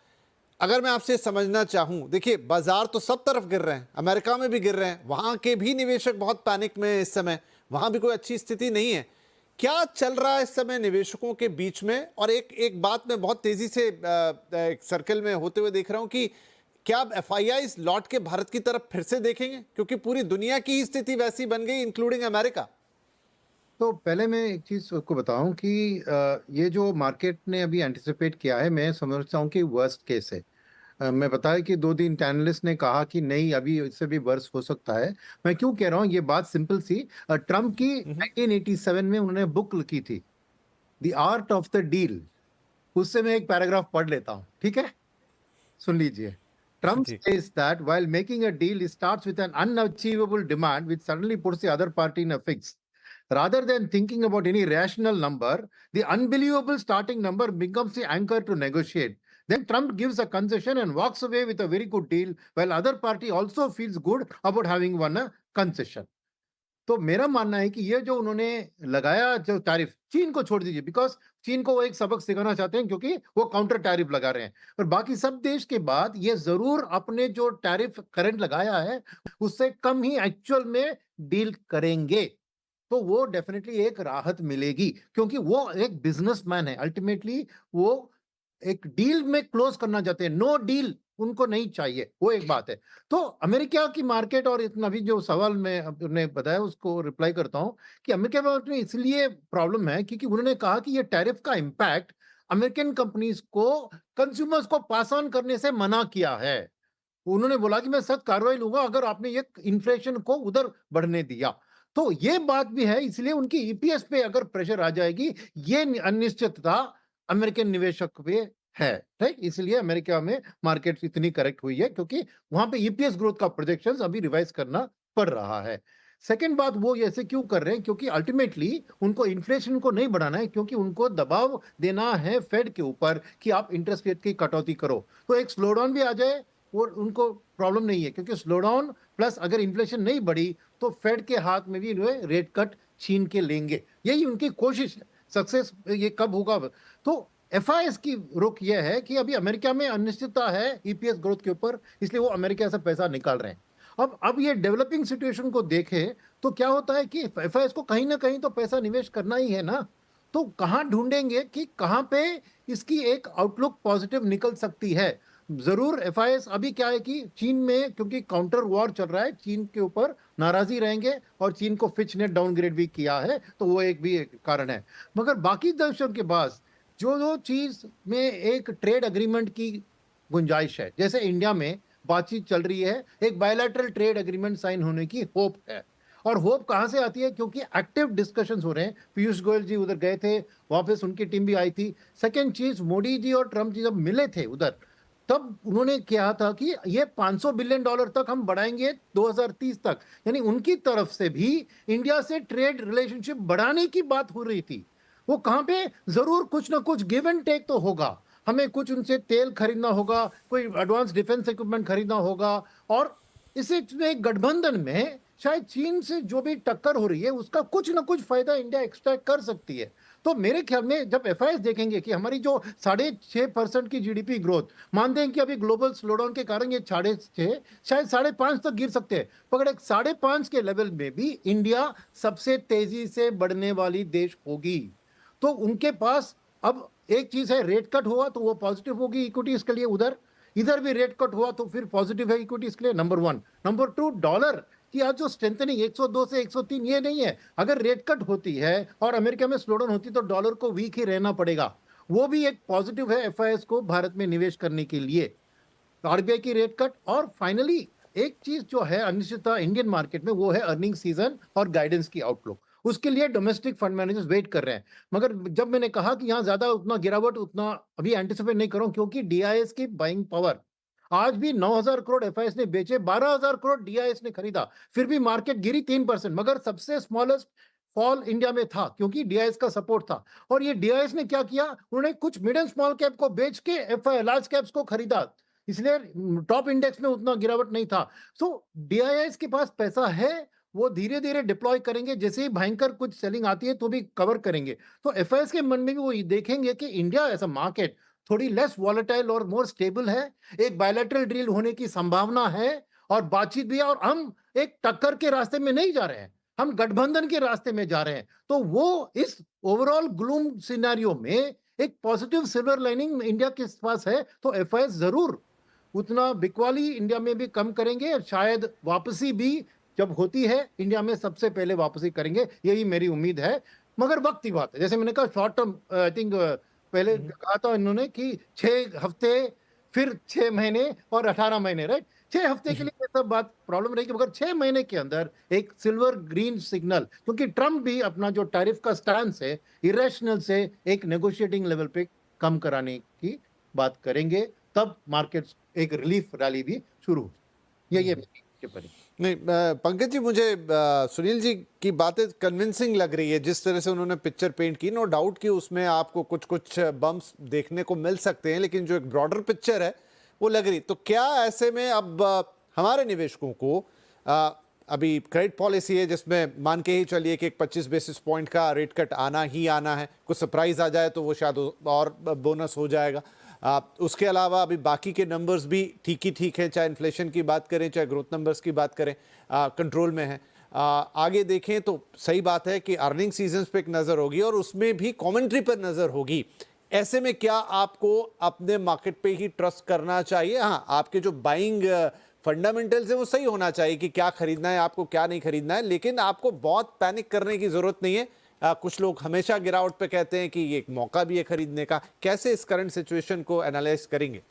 अगर मैं आपसे समझना चाहूँ, देखिए बाजार तो सब तरफ गिर रहे हैं, अमेरिका में भी गिर रहे हैं, वहाँ के भी निवेशक बहुत पैनिक में इस समय, वहाँ भी कोई अच्छी स्थिति नहीं है। क्या चल रहा है इस समय निवेशकों के बीच में? और एक बात मैं बहुत तेजी से एक सर्कल में होते हुए देख रहा हूं कि क्या अब एफआईआई लौट के भारत की तरफ फिर से देखेंगे, क्योंकि पूरी दुनिया की ही स्थिति वैसी बन गई इंक्लूडिंग अमेरिका। तो पहले मैं एक चीज आपको बताऊं कि ये जो मार्केट ने अभी एंटिसिपेट किया है, मैं समझता हूं कि वर्स्ट केस है। मैं बताया कि 2 दिन एनालिस्ट ने कहा कि नहीं अभी इससे भी वर्स हो सकता है। मैं क्यों कह रहा हूँ, ये बात सिंपल सी। ट्रम्प की 1987 में उन्होंने बुक लिखी थी, the art of the deal. उससे मैं एक पैराग्राफ पढ़ लेता हूँ, ठीक है, सुन लीजिए। Trump says that while making a deal, it starts with an unachievable demand which suddenly puts the other party in a fix. Rather than thinking about any rational number, the unbelievable starting number becomes the anchor to negotiate. Then Trump gives a concession and walks away with a very good deal, while other party also feels good about having won a concession. तो मेरा मानना है कि ये जो उन्होंने लगाया जो टैरिफ, चीन को छोड़ दीजिए, बिकॉज चीन को वो एक सबक सिखाना चाहते हैं क्योंकि वो काउंटर टैरिफ लगा रहे हैं, और बाकी सब देश के बाद ये जरूर अपने जो टैरिफ करंट लगाया है उससे कम ही एक्चुअल में डील करेंगे, तो वो डेफिनेटली एक राहत मिलेगी, क्योंकि वो एक बिजनेसमैन है। अल्टीमेटली वो एक डील में क्लोज करना चाहते हैं, नो डील उनको नहीं चाहिए, वो एक बात है। तो अमेरिका की मार्केट, और इतना भी जो सवाल में आपने बताया उसको रिप्लाई करता हूं कि अमेरिका में इसलिए प्रॉब्लम है क्योंकि उन्होंने कहा कि ये टैरिफ का इंपैक्ट अमेरिकन कंपनीज को, कंज्यूमर्स को पास ऑन करने से मना किया है। उन्होंने बोला कि मैं सख्त कार्रवाई लूंगा अगर आपने ये इन्फ्लेशन को उधर बढ़ने दिया। तो ये बात भी है, इसलिए उनकी ईपीएस पे अगर प्रेशर आ जाएगी, ये अनिश्चितता अमेरिकन निवेशक पे है, राइट। इसलिए अमेरिका में मार्केट इतनी करेक्ट हुई है क्योंकि वहां पे ईपीएस ग्रोथ का प्रोजेक्शंस अभी रिवाइज करना पड़ रहा है। सेकेंड बात, वो ऐसे क्यों कर रहे हैं, क्योंकि अल्टीमेटली उनको इन्फ्लेशन को नहीं बढ़ाना है, क्योंकि उनको दबाव देना है फेड के ऊपर कि आप इंटरेस्ट रेट की कटौती करो, तो एक स्लोडाउन भी आ जाए वो उनको प्रॉब्लम नहीं है, क्योंकि स्लोडाउन प्लस अगर इन्फ्लेशन नहीं बढ़ी तो फेड के हाथ में भी रेट कट छीन के लेंगे, यही उनकी कोशिश है। सक्सेस ये कब होगा, तो एफआईएस की रुख यह है कि अभी अमेरिका में अनिश्चितता है ईपीएस ग्रोथ के ऊपर, इसलिए वो अमेरिका से पैसा निकाल रहे हैं। अब ये डेवलपिंग सिचुएशन को देखें तो क्या होता है कि एफआईएस को कहीं ना कहीं तो पैसा निवेश करना ही है ना, तो कहाँ ढूंढेंगे कि कहाँ पे इसकी एक आउटलुक पॉजिटिव निकल सकती है। जरूर एफआईएस अभी क्या है कि चीन में, क्योंकि काउंटर वॉर चल रहा है, चीन के ऊपर नाराजी रहेंगे, और चीन को फिच ने डाउनग्रेड भी किया है, तो वो एक भी कारण है। मगर बाकी देशों के पास जो जो चीज में एक ट्रेड एग्रीमेंट की गुंजाइश है, जैसे इंडिया में बातचीत चल रही है, एक बायलैटरल ट्रेड एग्रीमेंट साइन होने की होप है। और होप कहां से आती है? क्योंकि एक्टिव डिस्कशंस हो रहे हैं। पीयूष गोयल जी उधर गए थे, वापस उनकी टीम भी आई थी। सेकेंड चीज, मोदी जी और ट्रम्प जी जब मिले थे उधर, तब उन्होंने कहा था कि ये $500 बिलियन तक हम बढ़ाएंगे 2030 तक। यानी उनकी तरफ से भी इंडिया से ट्रेड रिलेशनशिप बढ़ाने की बात हो रही थी। वो कहां पे? जरूर कुछ ना कुछ गिव एंड टेक तो होगा। हमें कुछ उनसे तेल खरीदना होगा, कोई एडवांस डिफेंस इक्विपमेंट खरीदना होगा, और इसे गठबंधन में शायद चीन से जो भी टक्कर हो रही है उसका कुछ ना कुछ फायदा इंडिया एक्सट्रैक्ट कर सकती है। तो मेरे ख्याल में जब एफआईएस देखेंगे कि हमारी जो 6.5% की जीडीपी ग्रोथ, मानते हैं कि अभी ग्लोबल स्लोडाउन के कारण ये 6.5 शायद 5.5 तक गिर सकते हैं, मगर एक 5.5 के लेवल में भी इंडिया सबसे तेजी से बढ़ने वाली देश होगी। तो उनके पास अब एक चीज है, रेट कट हुआ तो वो पॉजिटिव होगी इक्विटीज के लिए, उधर इधर भी रेट कट हुआ तो फिर पॉजिटिव है इक्विटीज के लिए, नंबर 1। नंबर 2, डॉलर कि आज जो स्ट्रेंथनिंग 102 से 103 ये नहीं है। अगर रेट कट होती है और अमेरिका में स्लोडाउन होती तो डॉलर को वीक ही रहना पड़ेगा। वो भी एक पॉजिटिव है एफआईएस को भारत में निवेश करने के लिए, आरबीआई की रेट कट। और फाइनली एक चीज जो है अनिश्चितता इंडियन मार्केट में, वो है अर्निंग सीजन और गाइडेंस की आउटलुक। उसके लिए डोमेस्टिक फंड मैनेजर्स वेट कर रहे हैं। मगर जब मैंने कहा कि यहाँ ज्यादा उतना गिरावट उतना अभी एंटिसिपेट नहीं करूं, क्योंकि डीआईएस की बाइंग पावर, आज भी 9,000 करोड़ एफआईएस ने बेचे, 12,000 करोड़ डीआईएस ने खरीदा, फिर भी मार्केट गिरी 3%। मगर सबसे स्मॉलेस्ट फॉल इंडिया में था क्योंकि डीआईएस का सपोर्ट था। और ये डीआईएस ने क्या किया? उन्होंने कुछ मिड एंड स्मॉल कैप को बेच के एफआई लार्ज कैप्स को खरीदा, इसलिए टॉप इंडेक्स में उतना गिरावट नहीं था। सो डीआईएस के पास पैसा है, वो धीरे धीरे डिप्लॉय करेंगे, जैसे ही भयंकर कुछ सेलिंग आती है तो भी कवर करेंगे। तो एफआईएस के मन में भी वो ये देखेंगे कि इंडिया एज अ मार्केट थोड़ी लेस वॉलेटाइल और मोर स्टेबल है, एक बायलैटरल डील होने की संभावना है और बातचीत भी है, और हम एक टक्कर के रास्ते में नहीं जा रहे हैं, हम गठबंधन के रास्ते में जा रहे हैं। तो वो इस ओवरऑल ग्लूम सिनेरियो में एक पॉजिटिव सिल्वर लाइनिंग इंडिया के पास है। तो एफआईएस जरूर उतना बिकवाली इंडिया में भी कम करेंगे, और शायद वापसी भी जब होती है इंडिया में सबसे पहले वापसी करेंगे, यही मेरी उम्मीद है। मगर वक्त की बात है, जैसे मैंने कहा शॉर्ट टर्म, आई थिंक पहले कहा था इन्होंने कि 6 हफ्ते, फिर 6 महीने और 18 महीने, राइट? 6 हफ्ते के लिए ये सब बात प्रॉब्लम रहेगी, मगर 6 महीने के अंदर एक सिल्वर ग्रीन सिग्नल, क्योंकि ट्रम्प भी अपना जो टैरिफ का स्टैंड है इरेशनल से एक नेगोशिएटिंग लेवल पे कम कराने की बात करेंगे, तब मार्केट्स एक रिलीफ रैली भी शुरू हो। यही है मेरी टिप्पणी। नहीं पंकज जी, मुझे सुनील जी की बातें कन्विंसिंग लग रही है, जिस तरह से उन्होंने पिक्चर पेंट की। नो डाउट कि उसमें आपको कुछ कुछ बम्प्स देखने को मिल सकते हैं, लेकिन जो एक ब्रॉडर पिक्चर है वो लग रही। तो क्या ऐसे में अब हमारे निवेशकों को अभी क्रेडिट पॉलिसी है जिसमें मान के ही चलिए कि एक 25 बेसिस पॉइंट का रेट कट आना ही आना है, कुछ सरप्राइज आ जाए तो वो शायद और बोनस हो जाएगा। उसके अलावा अभी बाकी के नंबर्स भी ठीक ही ठीक हैं, चाहे इन्फ्लेशन की बात करें चाहे ग्रोथ नंबर्स की बात करें, कंट्रोल में है। आगे देखें तो सही बात है कि अर्निंग सीजन्स पे एक नज़र होगी और उसमें भी कमेंट्री पर नज़र होगी। ऐसे में क्या आपको अपने मार्केट पे ही ट्रस्ट करना चाहिए? हाँ, आपके जो बाइंग फंडामेंटल्स है वो सही होना चाहिए कि क्या खरीदना है आपको, क्या नहीं खरीदना है, लेकिन आपको बहुत पैनिक करने की जरूरत नहीं है। कुछ लोग हमेशा गिरावट पे कहते हैं कि ये एक मौका भी है खरीदने का। कैसे इस करंट सिचुएशन को एनालाइज करेंगे?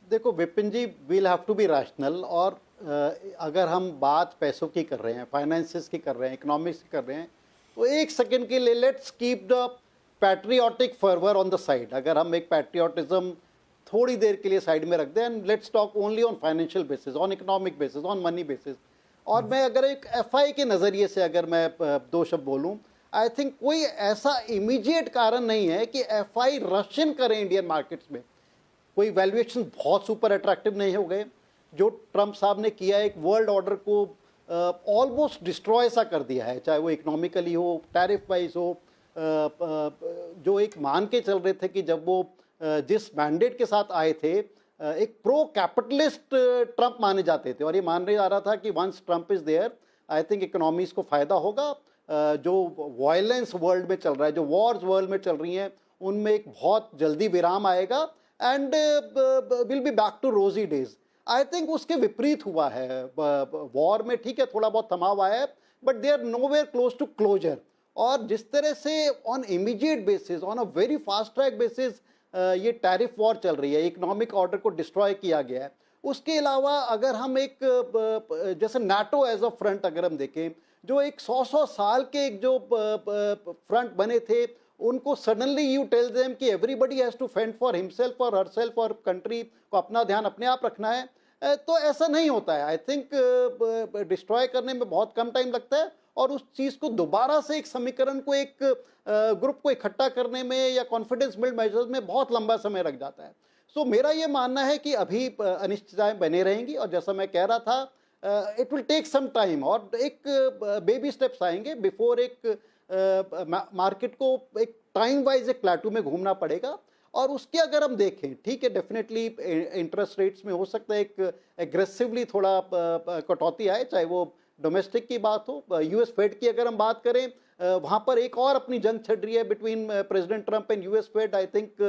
देखो Vipin ji, we'll have to be rational. और अगर हम बात पैसों की कर रहे हैं, फाइनेंसेस की कर रहे हैं, इकोनॉमिक्स की कर रहे हैं, तो एक सेकंड के लिए let's keep the patriotic fervour on the side. अगर हम एक पैट्रियोटिज्म थोड़ी देर के लिए साइड में रख दें, and let's talk only on financial basis, on economic basis, on money basis. और मैं अगर एक एफआई के नज़रिए से अगर मैं 2 शब्द बोलूं, आई थिंक कोई ऐसा इमीडिएट कारण नहीं है कि एफआई रश इन करें इंडियन मार्केट्स में। कोई वैल्यूएशन बहुत सुपर अट्रैक्टिव नहीं हो गए। जो ट्रम्प साहब ने किया, एक वर्ल्ड ऑर्डर को ऑलमोस्ट डिस्ट्रॉय सा कर दिया है, चाहे वो इकोनॉमिकली हो, टैरिफ वाइज हो। जो एक मान के चल रहे थे कि जब वो जिस मैंडेट के साथ आए थे, एक प्रो कैपिटलिस्ट ट्रम्प माने जाते थे, और ये मानने जा रहा था कि once Trump is there, I think economies को फायदा होगा। जो वायलेंस वर्ल्ड में चल रहा है, जो वॉर्स वर्ल्ड में चल रही हैं, उनमें एक बहुत जल्दी विराम आएगा and will be back to rosy days. I think उसके विपरीत हुआ है। वॉर में ठीक है थोड़ा बहुत थमा हुआ है, but they are nowhere close to closure. और जिस तरह से on immediate basis, on a very fast track basis ये टैरिफ वॉर चल रही है, इकोनॉमिक ऑर्डर को डिस्ट्रॉय किया गया है। उसके अलावा अगर हम एक जैसे नाटो एज अ फ्रंट अगर हम देखें, जो एक 100 साल के एक जो फ्रंट बने थे, उनको सडनली यू टेल देम कि everybody has to fend for himself और हरसेल्फ और कंट्री को अपना ध्यान अपने आप रखना है, तो ऐसा नहीं होता है। आई थिंक डिस्ट्रॉय करने में बहुत कम टाइम लगता है और उस चीज़ को दोबारा से एक समीकरण को एक ग्रुप को इकट्ठा करने में या कॉन्फिडेंस बिल्ड मेजर्स में बहुत लंबा समय लग जाता है। सो मेरा ये मानना है कि अभी अनिश्चितताएं बने रहेंगी और जैसा मैं कह रहा था it will take some time और एक बेबी स्टेप्स आएंगे बिफोर एक मार्केट को एक टाइम वाइज एक प्लेटू में घूमना पड़ेगा। और उसके अगर हम देखें, ठीक है, डेफिनेटली इंटरेस्ट रेट्स में हो सकता है एक एग्रेसिवली थोड़ा कटौती आए, चाहे वो डोमेस्टिक की बात हो। यूएस फेड की अगर हम बात करें, वहाँ पर एक और अपनी जंग छिड़ रही है between president Trump and US Fed. I think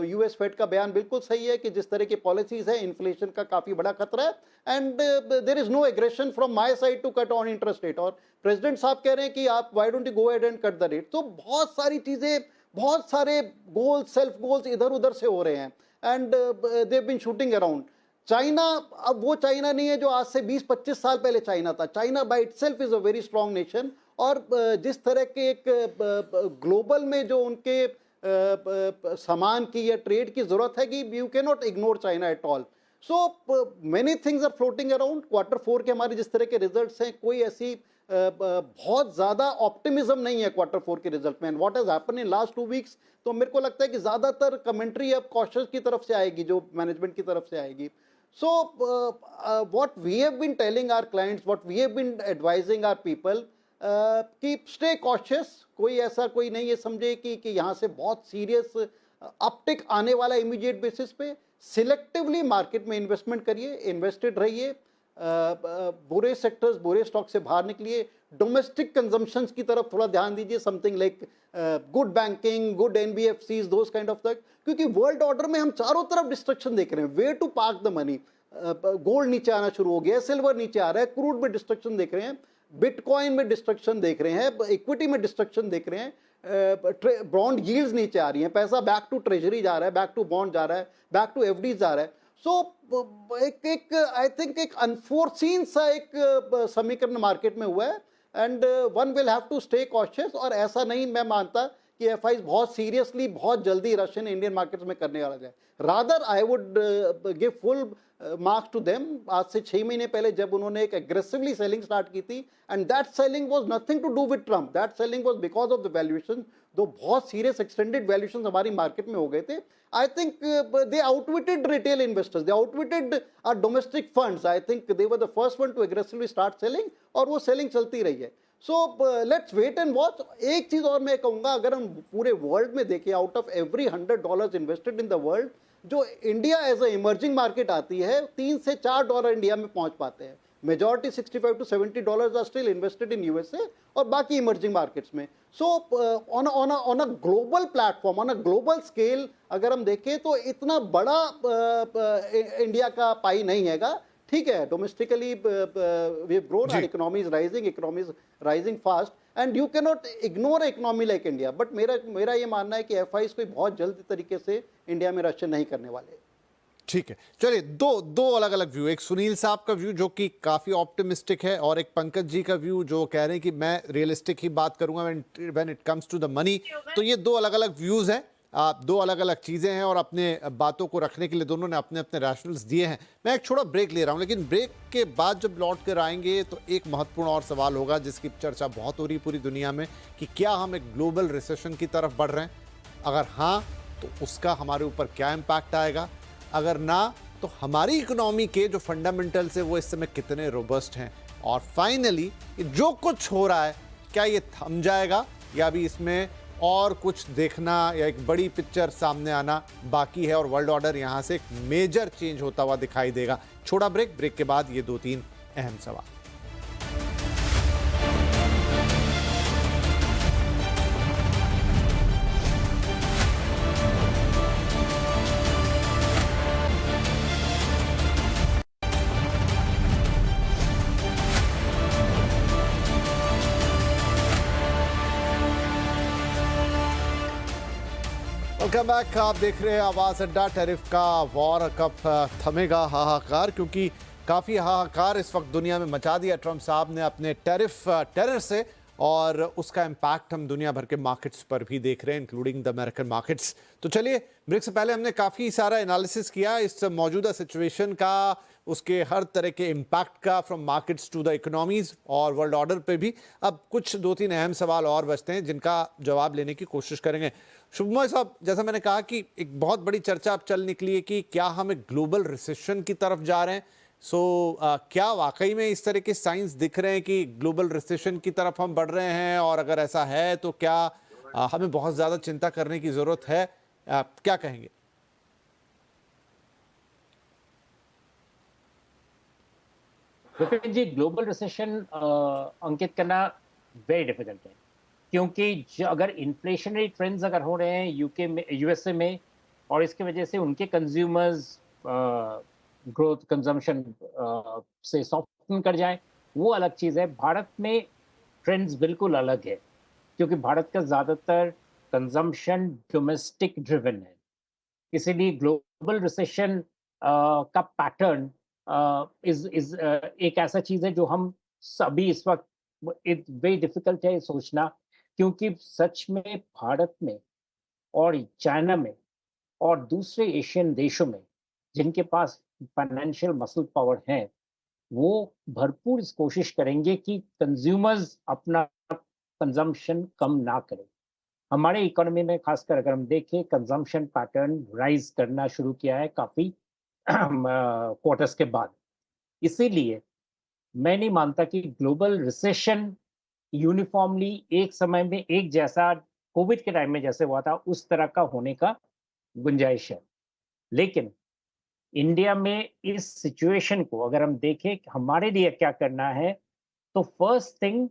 US Fed का बयान बिल्कुल सही है कि जिस तरह की पॉलिसीज है, इन्फ्लेशन का काफ़ी बड़ा खतरा है and there is no aggression from my side to cut on interest rate. और प्रेसिडेंट साहब कह रहे हैं कि आप why don't you go ahead and cut the rate. तो बहुत सारी चीज़ें, बहुत सारे गोल्स, सेल्फ गोल्स इधर उधर से हो रहे हैं and they have been shooting around. China अब वो चाइना नहीं है जो आज से 20-25 साल पहले चाइना था। China by itself is a very strong nation और जिस तरह के एक ग्लोबल में जो उनके सामान की या ट्रेड की ज़रूरत है कि you can not ignore China at all. So many things are floating around. Q4 के हमारे जिस तरह के रिजल्ट्स हैं, कोई ऐसी बहुत ज़्यादा ऑप्टिमिज्म नहीं है Q4 के रिजल्ट में। What has happened in last 2 weeks, तो मेरे को लगता है कि ज़्यादातर कमेंट्री अब कॉशियस की तरफ से आएगी, जो मैनेजमेंट की तरफ से आएगी। So what we have been telling our clients, what we have been advising our people, कि stay cautious। कोई ऐसा कोई नहीं ये समझे कि यहाँ से बहुत सीरियस अपटिक आने वाला इमीडिएट बेसिस पे। सिलेक्टिवली मार्केट में इन्वेस्टमेंट करिए, इन्वेस्टेड रहिए, बुरे सेक्टर्स, बुरे स्टॉक से बाहर निकलिए, डोमेस्टिक कंजम्पशन की तरफ थोड़ा ध्यान दीजिए, something like good banking, good NBFCs, those kind of तक। क्योंकि वर्ल्ड ऑर्डर में हम चारों तरफ डिस्ट्रक्शन देख रहे हैं। Way to park the money, gold नीचे आना शुरू हो गया, सिल्वर नीचे आ रहा है, क्रूड में डिस्ट्रक्शन देख रहे हैं, बिटकॉइन में डिस्ट्रक्शन देख रहे हैं, इक्विटी में डिस्ट्रक्शन देख रहे हैं, बॉन्ड यील्ड्स नीचे आ रही हैं, पैसा बैक टू ट्रेजरी जा रहा है, बैक टू बॉन्ड जा रहा है, बैक टू एफडी जा रहा है। सो एक आई थिंक एक अनफोर्सीन सा एक समीकरण मार्केट में हुआ है and one will have to stay cautious. और ऐसा नहीं मैं मानता कि एफआईज बहुत सीरियसली बहुत जल्दी रशियन इंडियन मार्केट्स में करने वाला है। Rather I would give full marks to them. आज से 6 महीने पहले जब उन्होंने एक एग्रेसिवली सेलिंग स्टार्ट की थी and that selling was nothing to do with Trump, that selling was because of the valuation. दो बहुत सीरियस एक्सटेंडेड वैल्यूएशन हमारी मार्केट में हो गए थे। I think they outwitted retail investors, they outwitted our domestic funds. I think they were the first one to aggressively start selling और वो selling चलती रही है। So let's wait and watch. एक चीज़ और मैं कहूँगा, अगर हम पूरे वर्ल्ड में देखें, out of every $100 invested in the world, जो India as a emerging market आती है, $3 से $4 इंडिया में पहुंच पाते हैं। Majority $65 to $70 are still invested in USA और बाकी इमर्जिंग मार्केट्स में। So on a global platform, on a global scale अगर हम देखें तो इतना बड़ा इंडिया का पाई नहीं हैगा। ठीक है, domestically we have grown, our economy is rising fast and you can not ignore economy like India. But मेरा ये मानना है कि एफआईज कोई बहुत जल्दी तरीके से इंडिया में रशियन नहीं करने वाले। ठीक है, चलिए दो अलग अलग व्यू, एक सुनील साहब का व्यू जो कि काफी ऑप्टिमिस्टिक है और एक पंकज जी का व्यू जो कह रहे हैं कि मैं रियलिस्टिक ही बात करूंगा when it comes to the money. तो ये दो अलग अलग व्यूज हैं, दो अलग अलग चीज़ें हैं और अपने बातों को रखने के लिए दोनों ने अपने अपने रैशनल्स दिए हैं। मैं एक छोटा ब्रेक ले रहा हूं, लेकिन ब्रेक के बाद जब लौट कर आएंगे तो एक महत्वपूर्ण और सवाल होगा जिसकी चर्चा बहुत हो रही पूरी दुनिया में कि क्या हम एक ग्लोबल रिसेशन की तरफ बढ़ रहे हैं। अगर हाँ तो उसका हमारे ऊपर क्या इम्पैक्ट आएगा, अगर ना तो हमारी इकोनॉमी के जो फंडामेंटल्स है वो इस समय कितने रोबस्ट हैं, और फाइनली जो कुछ हो रहा है क्या ये थम जाएगा या अभी इसमें और कुछ देखना या एक बड़ी पिक्चर सामने आना बाकी है और वर्ल्ड ऑर्डर यहाँ से एक मेजर चेंज होता हुआ दिखाई देगा। छोटा ब्रेक के बाद ये 2-3 अहम सवाल। Welcome back. आप देख रहे हैं आवाज अड्डा। टैरिफ का वॉर कब थमेगा हाहाकार, क्योंकि काफ़ी हाहाकार इस वक्त दुनिया में मचा दिया ट्रंप साहब ने अपने टेरर से, और उसका इम्पैक्ट हम दुनिया भर के मार्केट्स पर भी देख रहे हैं, इंक्लूडिंग द अमेरिकन मार्केट्स। तो चलिए, ब्रेक से पहले हमने काफ़ी सारा एनालिसिस किया इस मौजूदा सिचुएशन का, उसके हर तरह के इम्पैक्ट का, from markets to the economies और वर्ल्ड ऑर्डर पे भी। अब कुछ 2-3 अहम सवाल और बचते हैं जिनका जवाब लेने की कोशिश करेंगे। शुभमय साहब, जैसा मैंने कहा कि एक बहुत बड़ी चर्चा अब चल निकली है कि क्या हम एक ग्लोबल रिसेशन की तरफ जा रहे हैं। क्या वाकई में इस तरह के साइंस दिख रहे हैं कि ग्लोबल रिसेशन की तरफ हम बढ़ रहे हैं, और अगर ऐसा है तो क्या हमें बहुत ज़्यादा चिंता करने की ज़रूरत है? क्या कहेंगे? विपिन जी, ग्लोबल रिसेशन अंकित करना वेरी डिफिकल्ट है, क्योंकि अगर इन्फ्लेशनरी ट्रेंड्स अगर हो रहे हैं यूके में, यूएसए में, और इसकी वजह से उनके कंज्यूमर्स ग्रोथ कंजम्पशन से सॉफ्टन कर जाए, वो अलग चीज़ है। भारत में ट्रेंड्स बिल्कुल अलग है, क्योंकि भारत का ज़्यादातर कंजम्पशन डोमेस्टिक ड्रिवन है। इसीलिए ग्लोबल रिसेशन का पैटर्न इज एक ऐसा चीज़ है जो हम सभी इस वक्त, इट वेरी डिफिकल्ट है सोचना, क्योंकि सच में भारत में और चाइना में और दूसरे एशियन देशों में जिनके पास फाइनेंशियल मसल पावर है, वो भरपूर इस कोशिश करेंगे कि कंज्यूमर्स अपना कंजम्पशन कम ना करें। हमारे इकोनॉमी में खासकर अगर हम देखें, कंजम्पशन पैटर्न राइज करना शुरू किया है काफ़ी क्वार्टर्स के बाद। इसीलिए मैं नहीं मानता कि ग्लोबल रिसेशन यूनिफॉर्मली एक समय में एक जैसा कोविड के टाइम में जैसे हुआ था उस तरह का होने का गुंजाइश है। लेकिन इंडिया में इस सिचुएशन को अगर हम देखें कि हमारे लिए क्या करना है, तो फर्स्ट थिंग,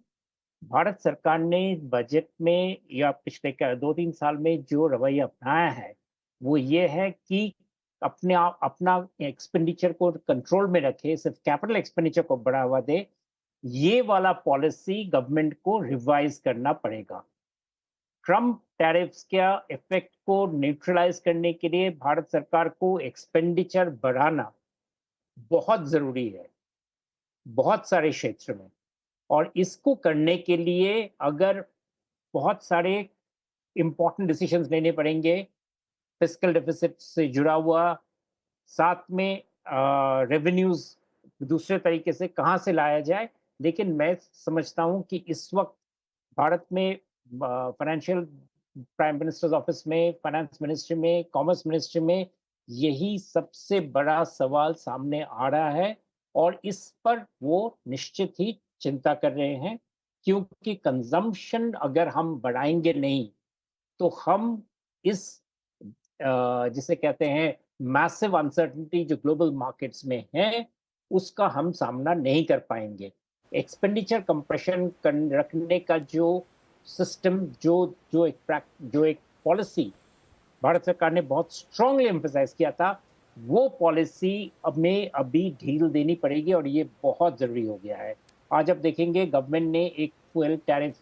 भारत सरकार ने बजट में या पिछले 2-3 साल में जो रवैया अपनाया है, वो ये है कि अपना एक्सपेंडिचर को कंट्रोल में रखे, सिर्फ कैपिटल एक्सपेंडिचर को बढ़ावा दे। ये वाला पॉलिसी गवर्नमेंट को रिवाइज करना पड़ेगा। ट्रम्प टैरिफ्स का इफेक्ट को न्यूट्रलाइज करने के लिए भारत सरकार को एक्सपेंडिचर बढ़ाना बहुत जरूरी है, बहुत सारे क्षेत्र में। और इसको करने के लिए अगर बहुत सारे इंपॉर्टेंट डिसीजंस लेने पड़ेंगे, फिस्कल डेफिसिट से जुड़ा हुआ, साथ में रेवेन्यूज दूसरे तरीके से कहाँ से लाया जाए। लेकिन मैं समझता हूँ कि इस वक्त भारत में फाइनेंशियल प्राइम मिनिस्टर्स ऑफिस में, फाइनेंस मिनिस्ट्री में, कॉमर्स मिनिस्ट्री में यही सबसे बड़ा सवाल सामने आ रहा है, और इस पर वो निश्चित ही चिंता कर रहे हैं, क्योंकि कंजम्पशन अगर हम बढ़ाएंगे नहीं तो हम इस जिसे कहते हैं मैसिव अनसर्टेनिटी जो ग्लोबल मार्केट्स में है, उसका हम सामना नहीं कर पाएंगे। एक्सपेंडिचर कंप्रेशन रखने का जो सिस्टम, जो एक पॉलिसी भारत सरकार ने बहुत स्ट्रांगली एम्फसाइज किया था, वो पॉलिसी में अभी ढील देनी पड़ेगी, और ये बहुत ज़रूरी हो गया है। आज आप देखेंगे गवर्नमेंट ने एक फ्यूल टैरिफ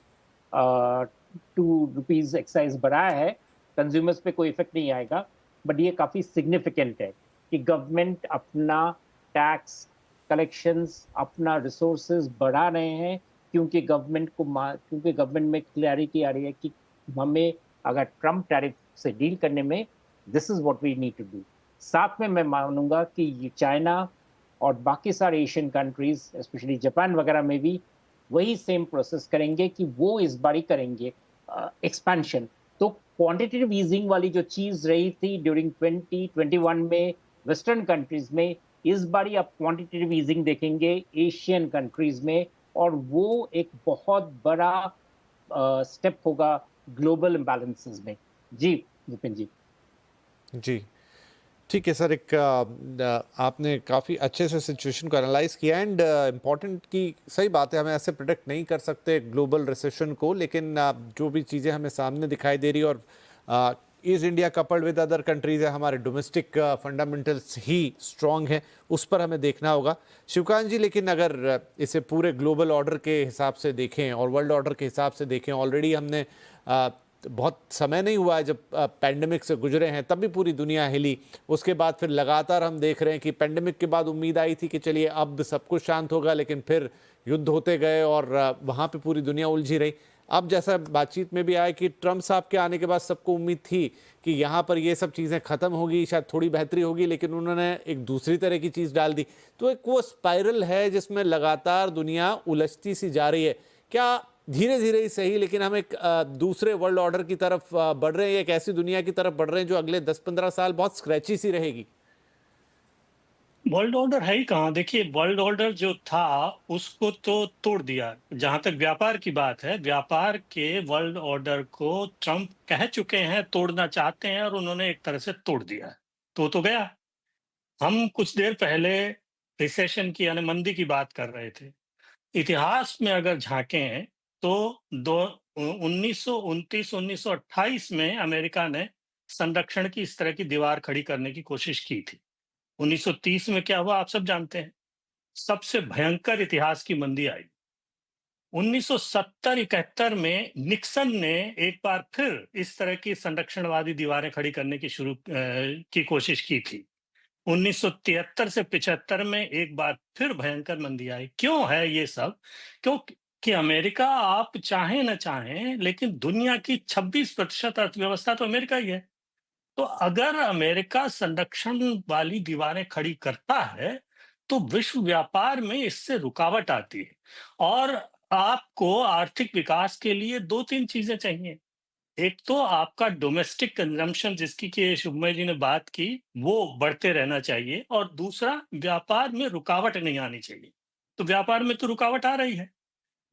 2 रुपीज़ एक्साइज बढ़ाया है, कंज्यूमर्स पे कोई इफेक्ट नहीं आएगा, बट ये काफ़ी सिग्निफिकेंट है कि गवर्नमेंट अपना टैक्स कलेक्शंस, अपना रिसोर्सेज बढ़ा रहे हैं, क्योंकि गवर्नमेंट में क्लैरिटी आ रही है कि हमें अगर ट्रम्प टैरिफ से डील करने में this is what we need to do. साथ में मैं मानूंगा कि चाइना और बाकी सारे एशियन कंट्रीज, स्पेशली जापान वगैरह में भी वही सेम प्रोसेस करेंगे कि वो इस बारी करेंगे एक्सपेंशन। तो क्वांटिटेटिव ईजिंग वाली जो चीज़ रही थी ड्यूरिंग 2021 में वेस्टर्न कंट्रीज में, इस बारी आप क्वांटिटेटिव ईजिंग देखेंगे एशियन कंट्रीज में, और वो एक बहुत बड़ा स्टेप होगा ग्लोबल इम्बैलेंसेस में। जी विपिन जी। जी ठीक है सर, आपने काफ़ी अच्छे से सिचुएशन को एनालाइज किया, एंड इम्पॉर्टेंट की सही बात है, हमें ऐसे प्रेडिक्ट नहीं कर सकते ग्लोबल रिसेशन को, लेकिन जो भी चीज़ें हमें सामने दिखाई दे रही है, और is India coupled with other countries है, हमारे डोमेस्टिक फंडामेंटल्स ही स्ट्रॉन्ग हैं, उस पर हमें देखना होगा। शिवकांत जी, लेकिन अगर इसे पूरे ग्लोबल ऑर्डर के हिसाब से देखें और वर्ल्ड ऑर्डर के हिसाब से देखें, ऑलरेडी हमने बहुत समय नहीं हुआ है जब पैंडेमिक से गुजरे हैं, तब भी पूरी दुनिया हिली। उसके बाद फिर लगातार हम देख रहे हैं कि पैंडेमिक के बाद उम्मीद आई थी कि चलिए अब सब कुछ शांत होगा, लेकिन फिर युद्ध होते गए और वहाँ पे पूरी दुनिया उलझी रही। अब जैसा बातचीत में भी आया कि ट्रम्प साहब के आने के बाद सबको उम्मीद थी कि यहाँ पर ये सब चीज़ें ख़त्म होगी, शायद थोड़ी बेहतरी होगी, लेकिन उन्होंने एक दूसरी तरह की चीज़ डाल दी। तो एक वो स्पाइरल है जिसमें लगातार दुनिया उलझती सी जा रही है। क्या धीरे धीरे ही सही, लेकिन हम एक दूसरे वर्ल्ड ऑर्डर की तरफ बढ़ रहे हैं, एक ऐसी दुनिया की तरफ बढ़ रहे हैं जो अगले 10-15 साल बहुत स्क्रैची सी रहेगी? वर्ल्ड ऑर्डर है ही कहाँ। देखिए, वर्ल्ड ऑर्डर जो था उसको तो तोड़ दिया। जहां तक व्यापार की बात है, व्यापार के वर्ल्ड ऑर्डर को ट्रम्प कह चुके हैं तोड़ना चाहते हैं, और उन्होंने एक तरह से तोड़ दिया है। तो गया। हम कुछ देर पहले रिसेशन की यानी मंदी की बात कर रहे थे। इतिहास में अगर झांकें तो 1929 1928 में अमेरिका ने संरक्षण की इस तरह की दीवार खड़ी करने की कोशिश की थी। 1930 में क्या हुआ आप सब जानते हैं। सबसे भयंकर इतिहास की मंदी आई। 1970-71 में निक्सन ने एक बार फिर इस तरह की संरक्षणवादी दीवारें खड़ी करने की कोशिश की थी। 1973 से 75 में एक बार फिर भयंकर मंदी आई। क्यों है ये सब? क्योंकि अमेरिका, आप चाहें न चाहें, लेकिन दुनिया की 26% अर्थव्यवस्था तो अमेरिका ही है। तो अगर अमेरिका संरक्षण वाली दीवारें खड़ी करता है तो विश्व व्यापार में इससे रुकावट आती है। और आपको आर्थिक विकास के लिए दो तीन चीजें चाहिए। एक तो आपका डोमेस्टिक कंजम्पशन, जिसकी कि शुभमय जी ने बात की, वो बढ़ते रहना चाहिए, और दूसरा व्यापार में रुकावट नहीं आनी चाहिए। तो व्यापार में तो रुकावट आ रही है।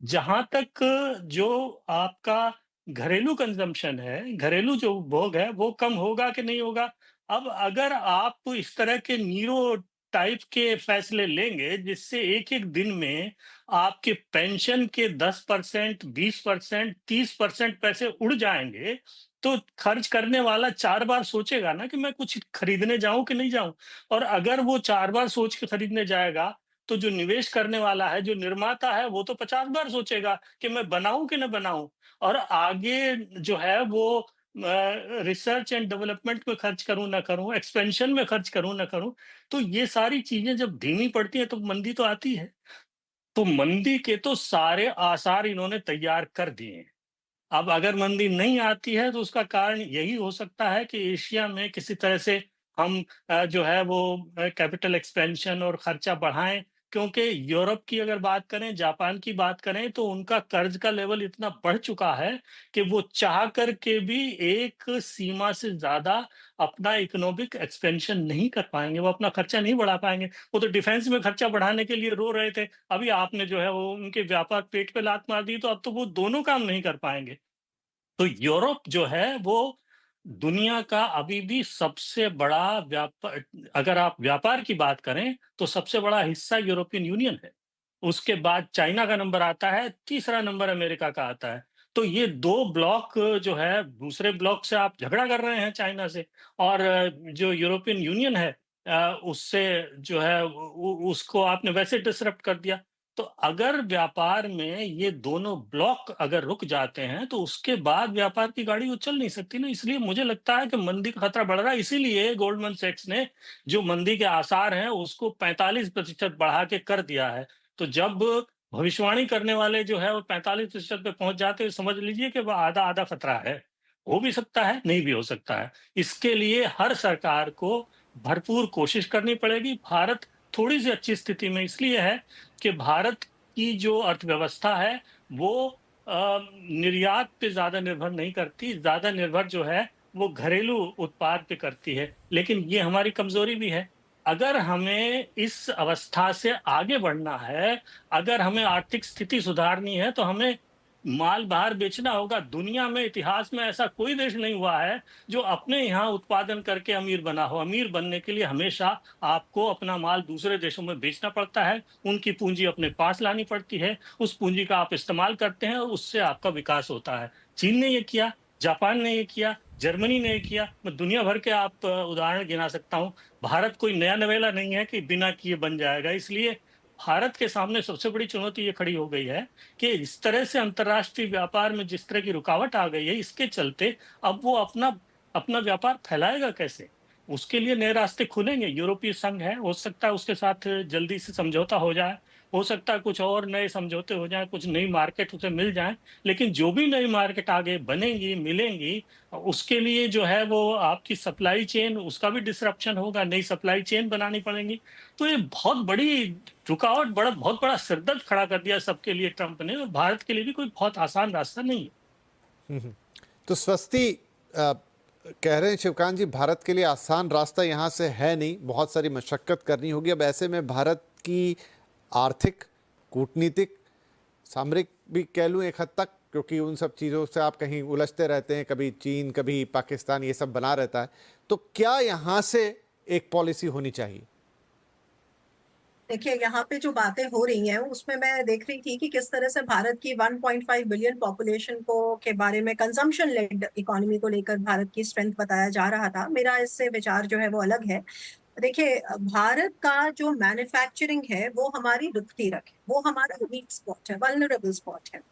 जहां तक जो आपका घरेलू कंजम्पशन है, घरेलू जो उपभोग है, वो कम होगा कि नहीं होगा। अब अगर आप इस तरह के नीरो टाइप के फैसले लेंगे जिससे एक एक दिन में आपके पेंशन के 10%, 20%, 30% पैसे उड़ जाएंगे, तो खर्च करने वाला 4 बार सोचेगा ना कि मैं कुछ खरीदने जाऊं कि नहीं जाऊं। और अगर वो 4 बार सोच के खरीदने जाएगा, तो जो निवेश करने वाला है, जो निर्माता है, वो तो 50 बार सोचेगा कि मैं बनाऊं कि न बनाऊं। और आगे जो है वो रिसर्च एंड डेवलपमेंट में खर्च करूं ना करूं, एक्सपेंशन में खर्च करूं ना करूं। तो ये सारी चीजें जब धीमी पड़ती है तो मंदी तो आती है। तो मंदी के तो सारे आसार इन्होंने तैयार कर दिए हैं। अब अगर मंदी नहीं आती है तो उसका कारण यही हो सकता है कि एशिया में किसी तरह से हम जो है वो कैपिटल एक्सपेंशन और खर्चा बढ़ाएं। क्योंकि यूरोप की अगर बात करें, जापान की बात करें, तो उनका कर्ज का लेवल इतना बढ़ चुका है कि वो चाह करके भी एक सीमा से ज्यादा अपना इकोनॉमिक एक्सपेंशन नहीं कर पाएंगे, वो अपना खर्चा नहीं बढ़ा पाएंगे। वो तो डिफेंस में खर्चा बढ़ाने के लिए रो रहे थे, अभी आपने जो है वो उनके व्यापार पेट पे लात मार दी, तो अब तो वो दोनों काम नहीं कर पाएंगे। तो यूरोप जो है वो दुनिया का अभी भी सबसे बड़ा व्यापार, अगर आप व्यापार की बात करें तो सबसे बड़ा हिस्सा यूरोपियन यूनियन है। उसके बाद चाइना का नंबर आता है, तीसरा नंबर अमेरिका का आता है। तो ये दो ब्लॉक जो है, दूसरे ब्लॉक से आप झगड़ा कर रहे हैं चाइना से, और जो यूरोपियन यूनियन है उससे जो है उसको आपने वैसे डिसरप्ट कर दिया। तो अगर व्यापार में ये दोनों ब्लॉक अगर रुक जाते हैं तो उसके बाद व्यापार की गाड़ी वो चल नहीं सकती ना। इसलिए मुझे लगता है कि मंदी का खतरा बढ़ रहा है। इसीलिए गोल्डमैन सैक्स ने जो मंदी के आसार हैं उसको 45% बढ़ा के कर दिया है। तो जब भविष्यवाणी करने वाले जो है वो 45% पे पहुंच जाते हैं, समझ लीजिए कि वो आधा आधा खतरा है। हो भी सकता है, नहीं भी हो सकता है। इसके लिए हर सरकार को भरपूर कोशिश करनी पड़ेगी। भारत थोड़ी सी अच्छी स्थिति में इसलिए है कि भारत की जो अर्थव्यवस्था है वो निर्यात पे ज्यादा निर्भर नहीं करती, ज्यादा निर्भर जो है वो घरेलू उत्पाद पे करती है। लेकिन ये हमारी कमजोरी भी है। अगर हमें इस अवस्था से आगे बढ़ना है, अगर हमें आर्थिक स्थिति सुधारनी है, तो हमें माल बाहर बेचना होगा। दुनिया में, इतिहास में ऐसा कोई देश नहीं हुआ है जो अपने यहाँ उत्पादन करके अमीर बना हो। अमीर बनने के लिए हमेशा आपको अपना माल दूसरे देशों में बेचना पड़ता है, उनकी पूंजी अपने पास लानी पड़ती है, उस पूंजी का आप इस्तेमाल करते हैं और उससे आपका विकास होता है। चीन ने ये किया, जापान ने ये किया, जर्मनी ने ये किया। मैं दुनिया भर के आप उदाहरण गिना सकता हूँ। भारत कोई नया नवेला नहीं है कि बिना किए बन जाएगा। इसलिए भारत के सामने सबसे बड़ी चुनौती ये खड़ी हो गई है कि इस तरह से अंतर्राष्ट्रीय व्यापार में जिस तरह की रुकावट आ गई है, इसके चलते अब वो अपना अपना व्यापार फैलाएगा कैसे? उसके लिए नए रास्ते खुलेंगे। यूरोपीय संघ है, हो सकता है उसके साथ जल्दी से समझौता हो जाए, हो सकता है कुछ और नए समझौते हो जाएँ, कुछ नई मार्केट उसे मिल जाएँ। लेकिन जो भी नई मार्केट आगे बनेंगी, मिलेंगी, उसके लिए जो है वो आपकी सप्लाई चेन, उसका भी डिसरप्शन होगा, नई सप्लाई चेन बनानी पड़ेंगी। तो ये बहुत बड़ी रुकावट, बहुत बड़ा सिरदर्द खड़ा कर दिया सबके लिए ट्रंप ने, और भारत के लिए भी कोई बहुत आसान रास्ता नहीं है। तो स्वस्ति कह रहे हैं शिवकांत जी, भारत के लिए आसान रास्ता यहाँ से है नहीं, बहुत सारी मशक्कत करनी होगी। अब ऐसे में भारत की आर्थिक, कूटनीतिक, सामरिक भी कह लूँ एक हद तक, क्योंकि उन सब चीज़ों से आप कहीं उलझते रहते हैं, कभी चीन, कभी पाकिस्तान, ये सब बना रहता है। तो क्या यहाँ से एक पॉलिसी होनी चाहिए? देखिए, यहाँ पे जो बातें हो रही हैं उसमें मैं देख रही थी कि किस तरह से भारत की 1.5 बिलियन पॉपुलेशन को के बारे में कंजम्पशन लेड इकोनॉमी को लेकर भारत की स्ट्रेंथ बताया जा रहा था। मेरा इससे विचार जो है वो अलग है। देखिए, भारत का जो मैन्युफैक्चरिंग है वो हमारी दुखती रख है, वो हमारा वीक स्पॉट है, वल्नरेबल स्पॉट है।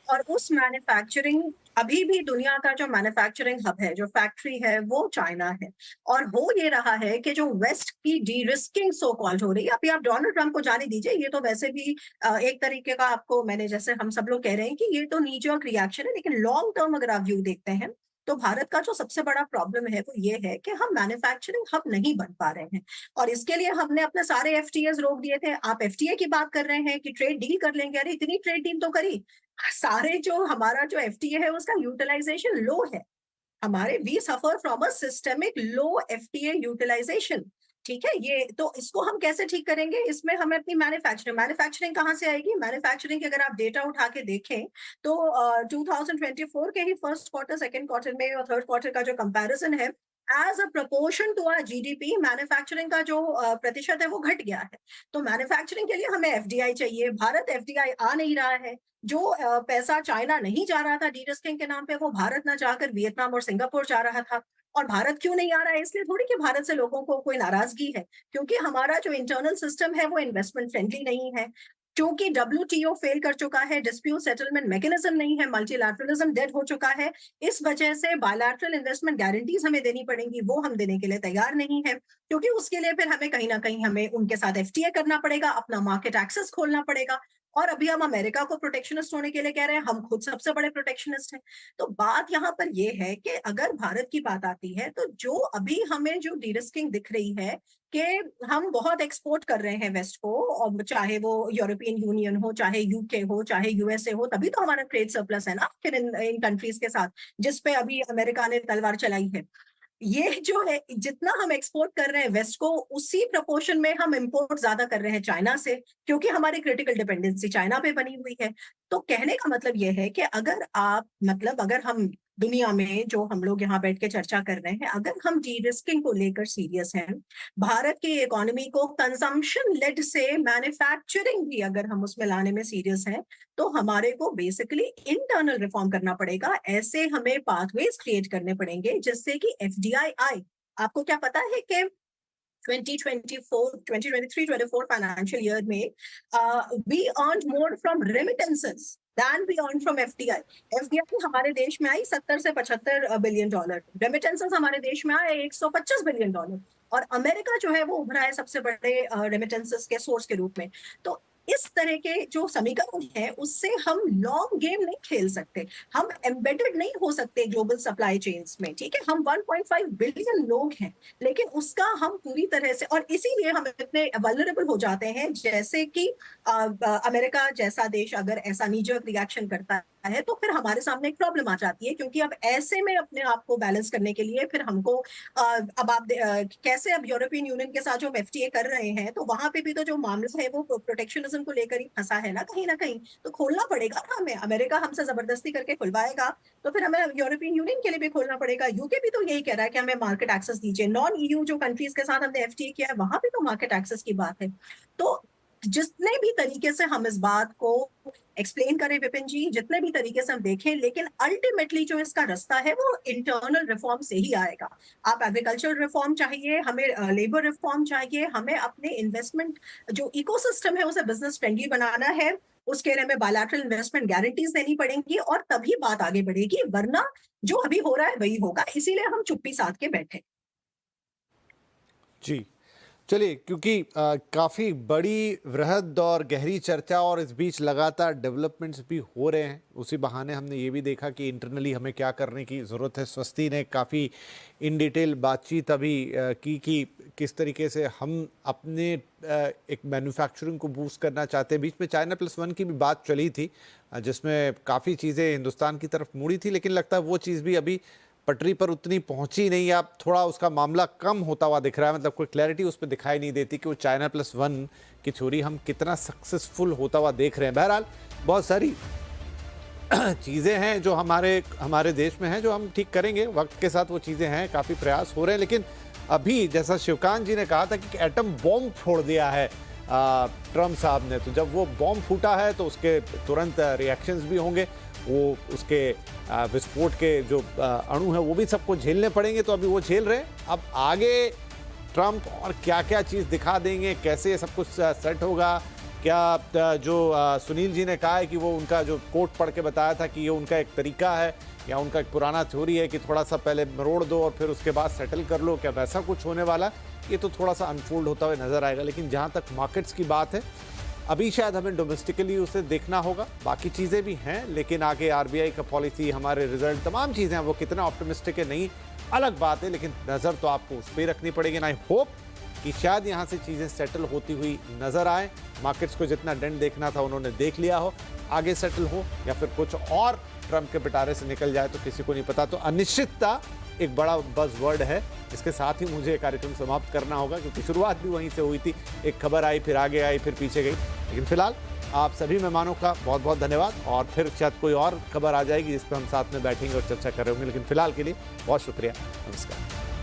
और उस मैन्युफैक्चरिंग, अभी भी दुनिया का जो मैन्युफैक्चरिंग हब है, जो फैक्ट्री है, वो चाइना है। और हो ये रहा है कि जो वेस्ट की डी रिस्किंग सो कॉल्ड हो रही है, अभी आप डोनाल्ड ट्रंप को जाने दीजिए, ये तो वैसे भी एक तरीके का, आपको मैंने, जैसे हम सब लोग कह रहे हैं कि ये तो नी जर्क रिएक्शन है, लेकिन लॉन्ग टर्म अगर आप व्यू देखते हैं तो भारत का जो सबसे बड़ा प्रॉब्लम है वो ये है कि हम मैन्युफैक्चरिंग हब नहीं बन पा रहे हैं। और इसके लिए हमने अपने सारे एफटीएस रोक दिए थे। आप एफटीए की बात कर रहे हैं कि ट्रेड डील कर लेंगे, अरे इतनी ट्रेड डील तो करी, सारे जो हमारा जो एफटीए है उसका यूटिलाइजेशन लो है। हमारे we suffer from a systemic low FTA utilization. ठीक है, ये तो इसको हम कैसे ठीक करेंगे? इसमें हमें अपनी मैन्युफैक्चरिंग कहाँ से आएगी? मैन्युफैक्चरिंग के अगर आप डेटा उठा के देखें तो 2024 के ही फर्स्ट क्वार्टर, सेकंड क्वार्टर में और थर्ड क्वार्टर का जो कंपैरिजन है, as a proportion to our GDP, manufacturing का जो प्रतिशत है वो घट गया है। तो मैन्युफैक्चरिंग के लिए हमें एफडीआई चाहिए, भारत एफडीआई आ नहीं रहा है। जो पैसा चाइना नहीं जा रहा था डी-रिस्किंग के नाम पे, वो भारत ना जाकर वियतनाम और सिंगापुर जा रहा था। और भारत क्यों नहीं आ रहा है? इसलिए थोड़ी कि भारत से लोगों को कोई नाराजगी है, क्योंकि हमारा जो इंटरनल सिस्टम है वो इन्वेस्टमेंट फ्रेंडली नहीं है। क्योंकि डब्ल्यूटीओ फेल कर चुका है, डिस्प्यूट सेटलमेंट मैकेनिज्म नहीं है, मल्टीलैटरलिज्म डेड हो चुका है। इस वजह से बायलैटरल इन्वेस्टमेंट गारंटीज हमें देनी पड़ेंगी, वो हम देने के लिए तैयार नहीं है, क्योंकि उसके लिए फिर हमें कहीं ना कहीं हमें उनके साथ एफटीए करना पड़ेगा, अपना मार्केट एक्सेस खोलना पड़ेगा। और अभी हम अमेरिका को प्रोटेक्शनिस्ट होने के लिए कह रहे हैं, हम खुद सबसे बड़े प्रोटेक्शनिस्ट हैं। तो बात यहाँ पर ये है कि अगर भारत की बात आती है तो जो अभी हमें जो डी-रिस्किंग दिख रही है कि हम बहुत एक्सपोर्ट कर रहे हैं वेस्ट को, और चाहे वो यूरोपियन यूनियन हो, चाहे यूके हो, चाहे यूएसए हो, तभी तो हमारा ट्रेड सरप्लस है ना फिर इन कंट्रीज के साथ, जिसपे अभी अमेरिका ने तलवार चलाई है। ये जो है, जितना हम एक्सपोर्ट कर रहे हैं वेस्ट को, उसी प्रपोर्शन में हम इंपोर्ट ज्यादा कर रहे हैं चाइना से, क्योंकि हमारी क्रिटिकल डिपेंडेंसी चाइना पे बनी हुई है। तो कहने का मतलब ये है कि अगर आप, मतलब अगर हम दुनिया में जो हम लोग यहाँ बैठ के चर्चा कर रहे हैं, अगर हम डी रिस्किंग को लेकर सीरियस हैं, भारत की इकोनॉमी को कंजम्पशन लेड से मैन्युफैक्चरिंग भी अगर हम उसमें लाने में सीरियस हैं, तो हमारे को बेसिकली इंटरनल रिफॉर्म करना पड़ेगा। ऐसे हमें पाथवेज क्रिएट करने पड़ेंगे जिससे कि एफडीआई आए। आपको क्या पता है कि 2023-24 फाइनेंशियल ईयर में we earned more from remittances than we earned from FDI. FDI हमारे देश में आई 70 से 75 बिलियन डॉलर, रेमिटेंसेस हमारे देश में आए 125 बिलियन डॉलर, और अमेरिका जो है वो उभरा है सबसे बड़े रेमिटेंसेस के सोर्स के रूप में। तो इस तरह के जो समीकरण है उससे हम लॉन्ग गेम नहीं खेल सकते, हम एम्बेडेड नहीं हो सकते ग्लोबल सप्लाई चेन्स में। ठीक है, हम 1.5 बिलियन लोग हैं, लेकिन उसका हम पूरी तरह से, और इसीलिए हम इतने वल्नरेबल हो जाते हैं, जैसे कि अमेरिका जैसा देश अगर ऐसा नीजर्क रिएक्शन करता है तो फिर हमारे सामने एक प्रॉब्लम आ जाती है, क्योंकि अब ऐसे में अपने आप को बैलेंस करने के लिए फिर हमको अब आप कैसे, अब यूरोपियन यूनियन के साथ जो एफटीए कर रहे हैं तो वहां पे भी तो जो मामला है वो प्रोटेक्शनिज्म को लेकर ही फंसा है ना कहीं, तो खोलना पड़ेगा ना हमें। अमेरिका हमसे जबरदस्ती करके खुलवाएगा तो फिर हमें यूरोपियन यूनियन के लिए भी खोलना पड़ेगा। यूके भी तो यही कह रहा है कि हमें मार्केट एक्सेस दीजिए। नॉन ईयू जो कंट्रीज के साथ हमने एफटीए किया है वहां भी तो मार्केट एक्सेस की बात है। तो जितने भी तरीके से हम इस बात को एक्सप्लेन करें विपिन जी, जितने भी तरीके से हम देखें, लेकिन अल्टीमेटली जो इसका रास्ता है वो इंटरनल रिफॉर्म से ही आएगा। आप एग्रीकल्चर रिफॉर्म चाहिए, हमें लेबर रिफॉर्म चाहिए, हमें अपने इन्वेस्टमेंट जो इकोसिस्टम है उसे बिजनेस फ्रेंडली बनाना है, उसके लिए हमें बायलैटरल इन्वेस्टमेंट गारंटीज देनी पड़ेंगी और तभी बात आगे बढ़ेगी, वरना जो अभी हो रहा है वही होगा। इसीलिए हम चुप्पी साध के बैठे। जी चलिए, क्योंकि काफ़ी बड़ी वृहद और गहरी चर्चा और इस बीच लगातार डेवलपमेंट्स भी हो रहे हैं, उसी बहाने हमने ये भी देखा कि इंटरनली हमें क्या करने की ज़रूरत है। स्वस्ति ने काफ़ी इन डिटेल बातचीत अभी की कि किस तरीके से हम अपने एक मैन्युफैक्चरिंग को बूस्ट करना चाहते हैं। बीच में China+1 की भी बात चली थी, जिसमें काफ़ी चीज़ें हिंदुस्तान की तरफ मुड़ी थी, लेकिन लगता है वो चीज़ भी अभी पटरी पर उतनी पहुंची नहीं। अब थोड़ा उसका मामला कम होता हुआ दिख रहा है, मतलब कोई क्लैरिटी उस पर दिखाई नहीं देती कि वो China+1 की थ्योरी हम कितना सक्सेसफुल होता हुआ देख रहे हैं। बहरहाल बहुत सारी चीज़ें हैं जो हमारे देश में हैं, जो हम ठीक करेंगे वक्त के साथ। वो चीज़ें हैं, काफ़ी प्रयास हो रहे हैं, लेकिन अभी जैसा शिवकांत जी ने कहा था कि एटम बॉम्ब फोड़ दिया है ट्रम्प साहब ने, तो जब वो बॉम्ब फूटा है तो उसके तुरंत रिएक्शंस भी होंगे, वो उसके विस्फोट के जो अणु हैं वो भी सबको झेलने पड़ेंगे। तो अभी वो झेल रहे हैं, अब आगे ट्रम्प और क्या क्या चीज़ दिखा देंगे, कैसे ये सब कुछ सेट होगा। क्या जो सुनील जी ने कहा है कि वो उनका जो कोट पढ़ के बताया था कि ये उनका एक तरीका है या उनका एक पुराना थ्योरी है कि थोड़ा सा पहले मरोड़ दो और फिर उसके बाद सेटल कर लो, क्या वैसा कुछ होने वाला, ये तो थोड़ा सा अनफोल्ड होता हुआ नजर आएगा। लेकिन जहाँ तक मार्केट्स की बात है, अभी शायद हमें डोमेस्टिकली उसे देखना होगा। बाकी चीज़ें भी हैं, लेकिन आगे आरबीआई का पॉलिसी, हमारे रिजल्ट, तमाम चीज़ें हैं, वो कितना ऑप्टिमिस्टिक है नहीं अलग बात है, लेकिन नज़र तो आपको उस पर रखनी पड़ेगी। आई होप कि शायद यहाँ से चीज़ें सेटल होती हुई नज़र आए। मार्केट्स को जितना डेंट देखना था उन्होंने देख लिया हो, आगे सेटल हो या फिर कुछ और ट्रम्प के पिटारे से निकल जाए तो किसी को नहीं पता। तो अनिश्चितता एक बड़ा बज़ वर्ड है। इसके साथ ही मुझे ये कार्यक्रम समाप्त करना होगा, क्योंकि शुरुआत भी वहीं से हुई थी, एक खबर आई, फिर आगे आई, फिर पीछे गई। लेकिन फिलहाल आप सभी मेहमानों का बहुत बहुत धन्यवाद, और फिर शायद कोई और खबर आ जाएगी जिस पर हम साथ में बैठेंगे और चर्चा कर रहे होंगे। लेकिन फिलहाल के लिए बहुत शुक्रिया, नमस्कार।